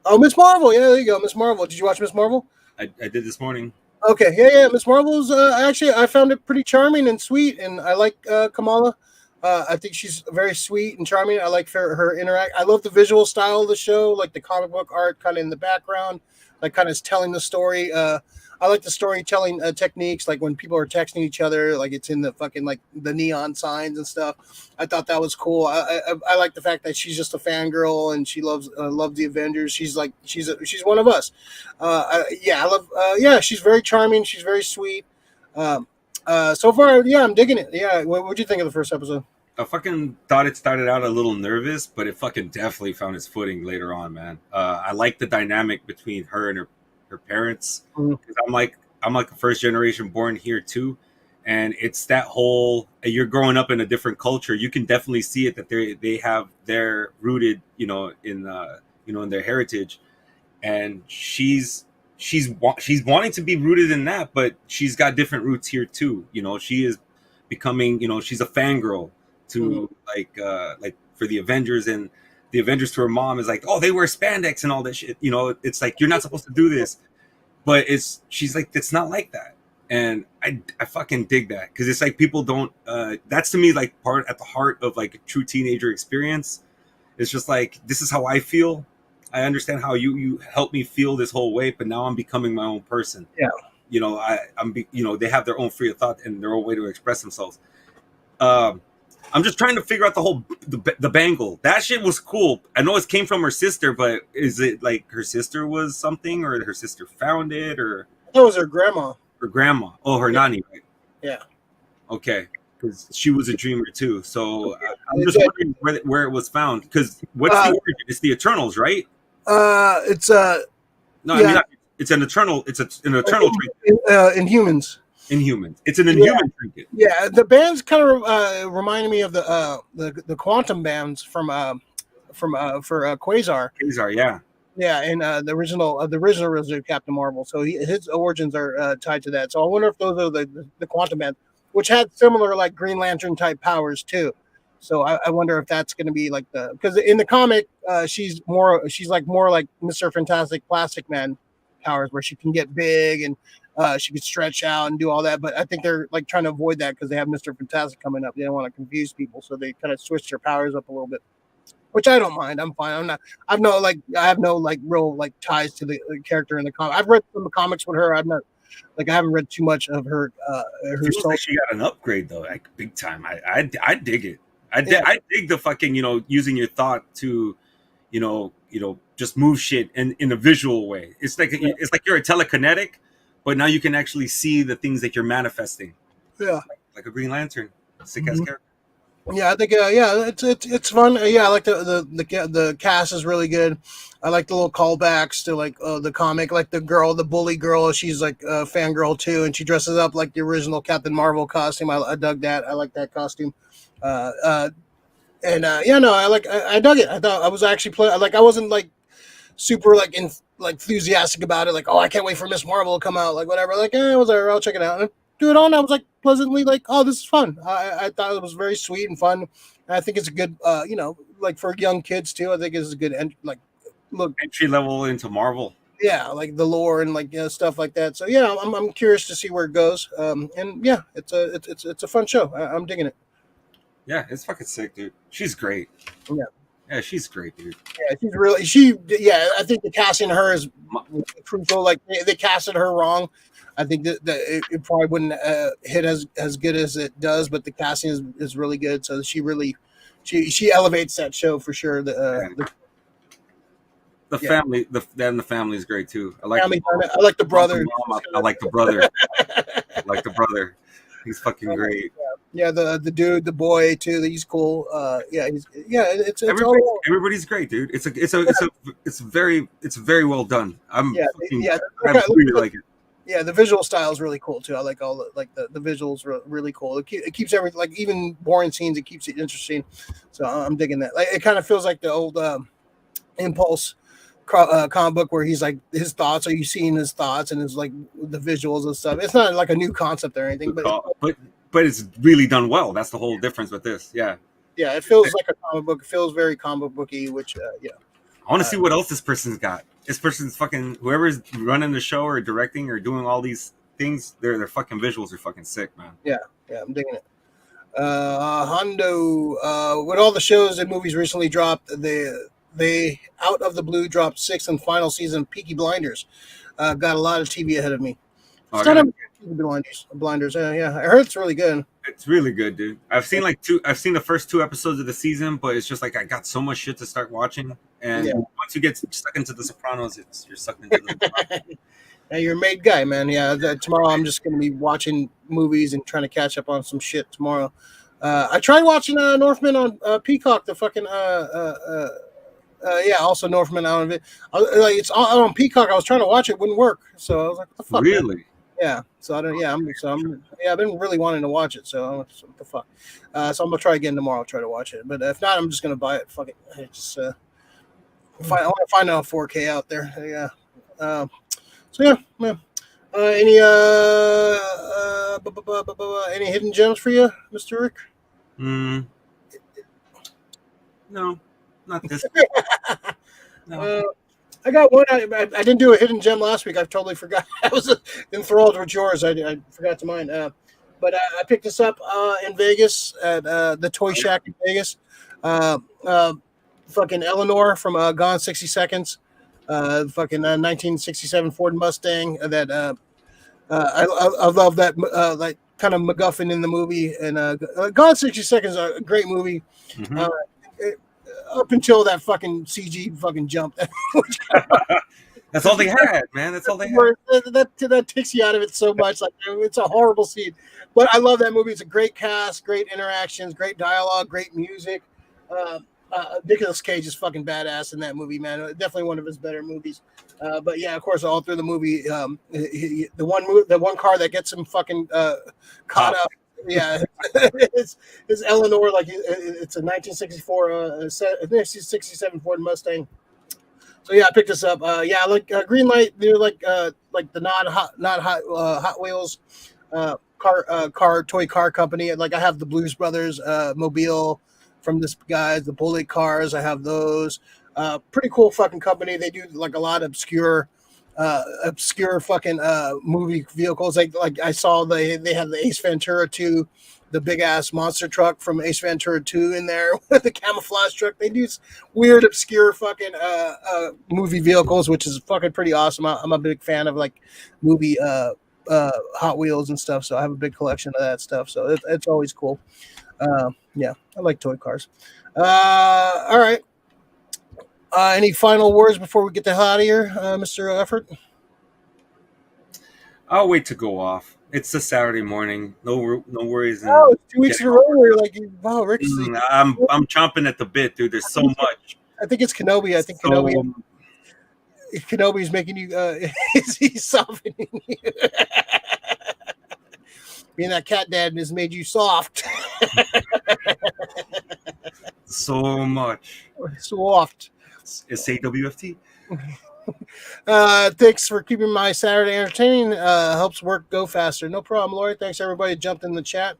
Oh, Miss Marvel. Yeah, there you go. Miss Marvel. Did you watch Miss Marvel? I did this morning. Okay. Yeah. Miss Marvel's actually I found it pretty charming and sweet, and I like Kamala. I think she's very sweet and charming. I like her interact. I love the visual style of the show, like the comic book art kind of in the background, like kind of telling the story. I like the storytelling techniques, like when people are texting each other, like it's in the fucking like the neon signs and stuff. I thought that was cool. I like the fact that she's just a fangirl and she loves the Avengers. She's like she's one of us. I love. She's very charming. She's very sweet. So far, I'm digging it. Yeah, what'd you think of the first episode? I fucking thought it started out a little nervous, but it fucking definitely found its footing later on, man. I like the dynamic between her and her parents. Because I'm like a first generation born here too, and it's that whole you're growing up in a different culture. You can definitely see it that they're rooted, in their heritage, and she's wanting to be rooted in that, but she's got different roots here too. She is becoming, she's a fangirl to like for the Avengers, and the Avengers to her mom is like, oh, they wear spandex and all that shit. It's like you're not supposed to do this, but she's like, it's not like that, and I fucking dig that because it's like people don't. That's to me like part at the heart of like a true teenager experience. It's just like this is how I feel. I understand how you helped me feel this whole way, but now I'm becoming my own person. Yeah. they have their own free of thought and their own way to express themselves. I'm just trying to figure out the bangle. That shit was cool. I know it came from her sister, but is it like her sister was something, or her sister found it, or that was her grandma? Her grandma. Oh, her nanny, right? Yeah. Okay, because she was a dreamer too. So I'm just wondering where it was found. Because what's the origin? It's the Eternals, right? It's no, I mean it's an eternal. It's an eternal trinket. In humans. Inhuman. It's an inhuman trinket. Yeah, the bands kind of reminded me of the quantum bands for Quasar. Quasar, yeah. Yeah, and the original Captain Marvel. So his origins are tied to that. So I wonder if those are the quantum bands, which had similar like Green Lantern type powers too. So I wonder if that's going to be like because in the comic she's more like Mr. Fantastic Plastic Man powers, where she can get big and she could stretch out and do all that. But I think they're like trying to avoid that because they have Mr. Fantastic coming up. They don't want to confuse people, so they kind of switch their powers up a little bit, which I don't mind. I'm fine. I have no real like ties to the character in the comic. I've read some comics with her. I haven't read too much of her. Feels like she got an upgrade though, like big time. I dig it. I dig the fucking using your thought to, just move shit in a visual way. It's like you're a telekinetic, but now you can actually see the things that you're manifesting. Yeah, like a Green Lantern, sick ass character. Yeah, I think it's fun. I like the cast is really good. I like the little callbacks to like the comic, like the bully girl. She's like a fangirl too, and she dresses up like the original Captain Marvel costume. I dug that. I like that costume. I dug it. I thought I was actually I wasn't like super like enthusiastic about it. Like, oh, I can't wait for Miss Marvel to come out. Like whatever. Like, it was alright. I'll check it out. And do it on. I was like pleasantly like, oh, this is fun. I thought it was very sweet and fun. And I think it's a good, like for young kids too. I think it's a good entry level into Marvel. Yeah, like the lore and like stuff like that. So yeah, I'm curious to see where it goes. And yeah, it's a fun show. I'm digging it. Yeah, it's fucking sick, dude. She's great. Yeah, she's great, dude. Yeah, I think the casting of her is crucial. Like they casted her wrong. I think that it probably wouldn't hit as good as it does, but the casting is really good. So she elevates that show for sure. The family, the family is great too. I like the brother. I like the brother. I like the brother. He's fucking great. Yeah, the dude, the boy too. He's cool. Everybody's great, dude. It's very well done. I really like it. Yeah, the visual style is really cool too. I like all the visuals really cool. It keeps everything, like even boring scenes, it keeps it interesting. So I'm digging that. Like it kind of feels like the old Impulse comic book where he's like his thoughts. Are you seeing his thoughts and his like the visuals and stuff? It's not like a new concept or anything, but it's really done well. That's the whole difference with this. Yeah. Yeah, it feels like a comic book. It feels very comic booky, which I want to see what else this person's got. This person's fucking whoever's running the show or directing or doing all these things. Their fucking visuals are fucking sick, man. Yeah, I'm digging it. Hondo, with all the shows and movies recently dropped, they out of the blue dropped 6th and final season of Peaky Blinders. Got a lot of TV ahead of me. Blinders. Yeah, I heard it's really good. It's really good, dude. I've seen the first 2 episodes of the season, but it's just like I got so much shit to start watching. And once you get stuck into The Sopranos, you're sucked into the Yeah, you're a made guy, man. Yeah, tomorrow I'm just going to be watching movies and trying to catch up on some shit tomorrow. I tried watching Northman on Peacock. The fucking also Northman out of it. It's on Peacock. I was trying to watch it, wouldn't work. So I was like, what the fuck? Really? Man? Yeah. So I don't. Yeah. I've been really wanting to watch it. So what the fuck? So I'm gonna try again tomorrow. I'll try to watch it. But if not, I'm just gonna buy it. Fuck it. I want to find out 4K out there. Yeah. Any hidden gems for you, Mr. Rick? No, not this. No. I got one. I didn't do a hidden gem last week. I totally forgot. I was enthralled with yours. I forgot to mine. But I picked this up in Vegas at the Toy Shack in Vegas. Fucking Eleanor from Gone 60 Seconds. Fucking 1967 Ford Mustang that I love that like kind of MacGuffin in the movie, and Gone 60 Seconds are a great movie. Mm-hmm. It, up until that fucking CG fucking jump, That's all they had, man. That's all they had. that takes you out of it so much. Like it's a horrible scene, but I love that movie. It's a great cast, great interactions, great dialogue, great music. Nicolas Cage is fucking badass in that movie, man. Definitely one of his better movies. But yeah, of course, all through the movie, the one car that gets him fucking caught up. Yeah, it's Eleanor. Like it's a 1964, 1967 Ford Mustang. So yeah, I picked this up. Yeah, like green light. They're like the Hot Wheels toy car company. Like I have the Blues Brothers mobile from this guy, the Bullet cars. I have those. Pretty cool fucking company. They do like a lot of obscure fucking movie vehicles. Like I saw they have the Ace Ventura 2, the big ass monster truck from Ace Ventura 2 in there with the camouflage truck. They do weird obscure fucking movie vehicles, which is fucking pretty awesome. I'm a big fan of like movie Hot Wheels and stuff, so I have a big collection of that stuff. So it's always cool. Yeah, I like toy cars. All right. Any final words before we get the hell out of here, Mr. Effort? I'll wait to go off. It's a Saturday morning. No worries. Oh, it's 2 weeks in a row. We're like, wow, Rick's. I'm chomping at the bit, dude. There's so much. I think it's Kenobi. I think Kenobi's making you. He's softening you. Being that cat dad has made you soft. So much. Soft. SAWFT. Thanks for keeping my Saturday entertaining. Helps work go faster. No problem, Lori. Thanks everybody jumped in the chat.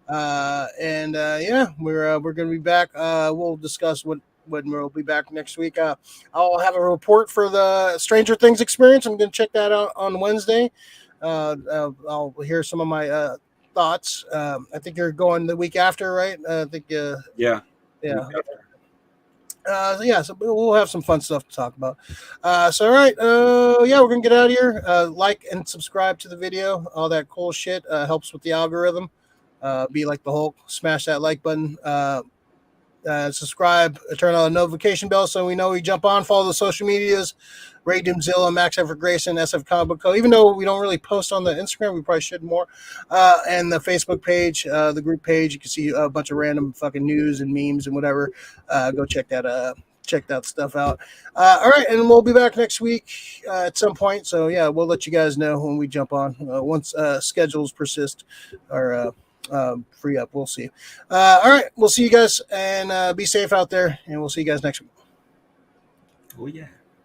Yeah, we're gonna be back. We'll discuss when we'll be back next week. I'll have a report for the Stranger Things experience. I'm gonna check that out on Wednesday. I'll hear some of my thoughts. I think you're going the week after, right? I think yeah. So we'll have some fun stuff to talk about. So all right, yeah, we're gonna get out of here. Like and subscribe to the video. All that cool shit helps with the algorithm. Be like the Hulk. Smash that like button. Subscribe. Turn on the notification bell so we know we jump on. Follow the social medias. Ray Doomzilla, Max Effort Grayson, SF Comic Book Co. Even though we don't really post on the Instagram, we probably should more. And the Facebook page, the group page, you can see a bunch of random fucking news and memes and whatever. Go check that stuff out. All right, and we'll be back next week at some point. So yeah, we'll let you guys know when we jump on once schedules persist or free up. We'll see. All right, we'll see you guys and be safe out there, and we'll see you guys next week. Oh yeah.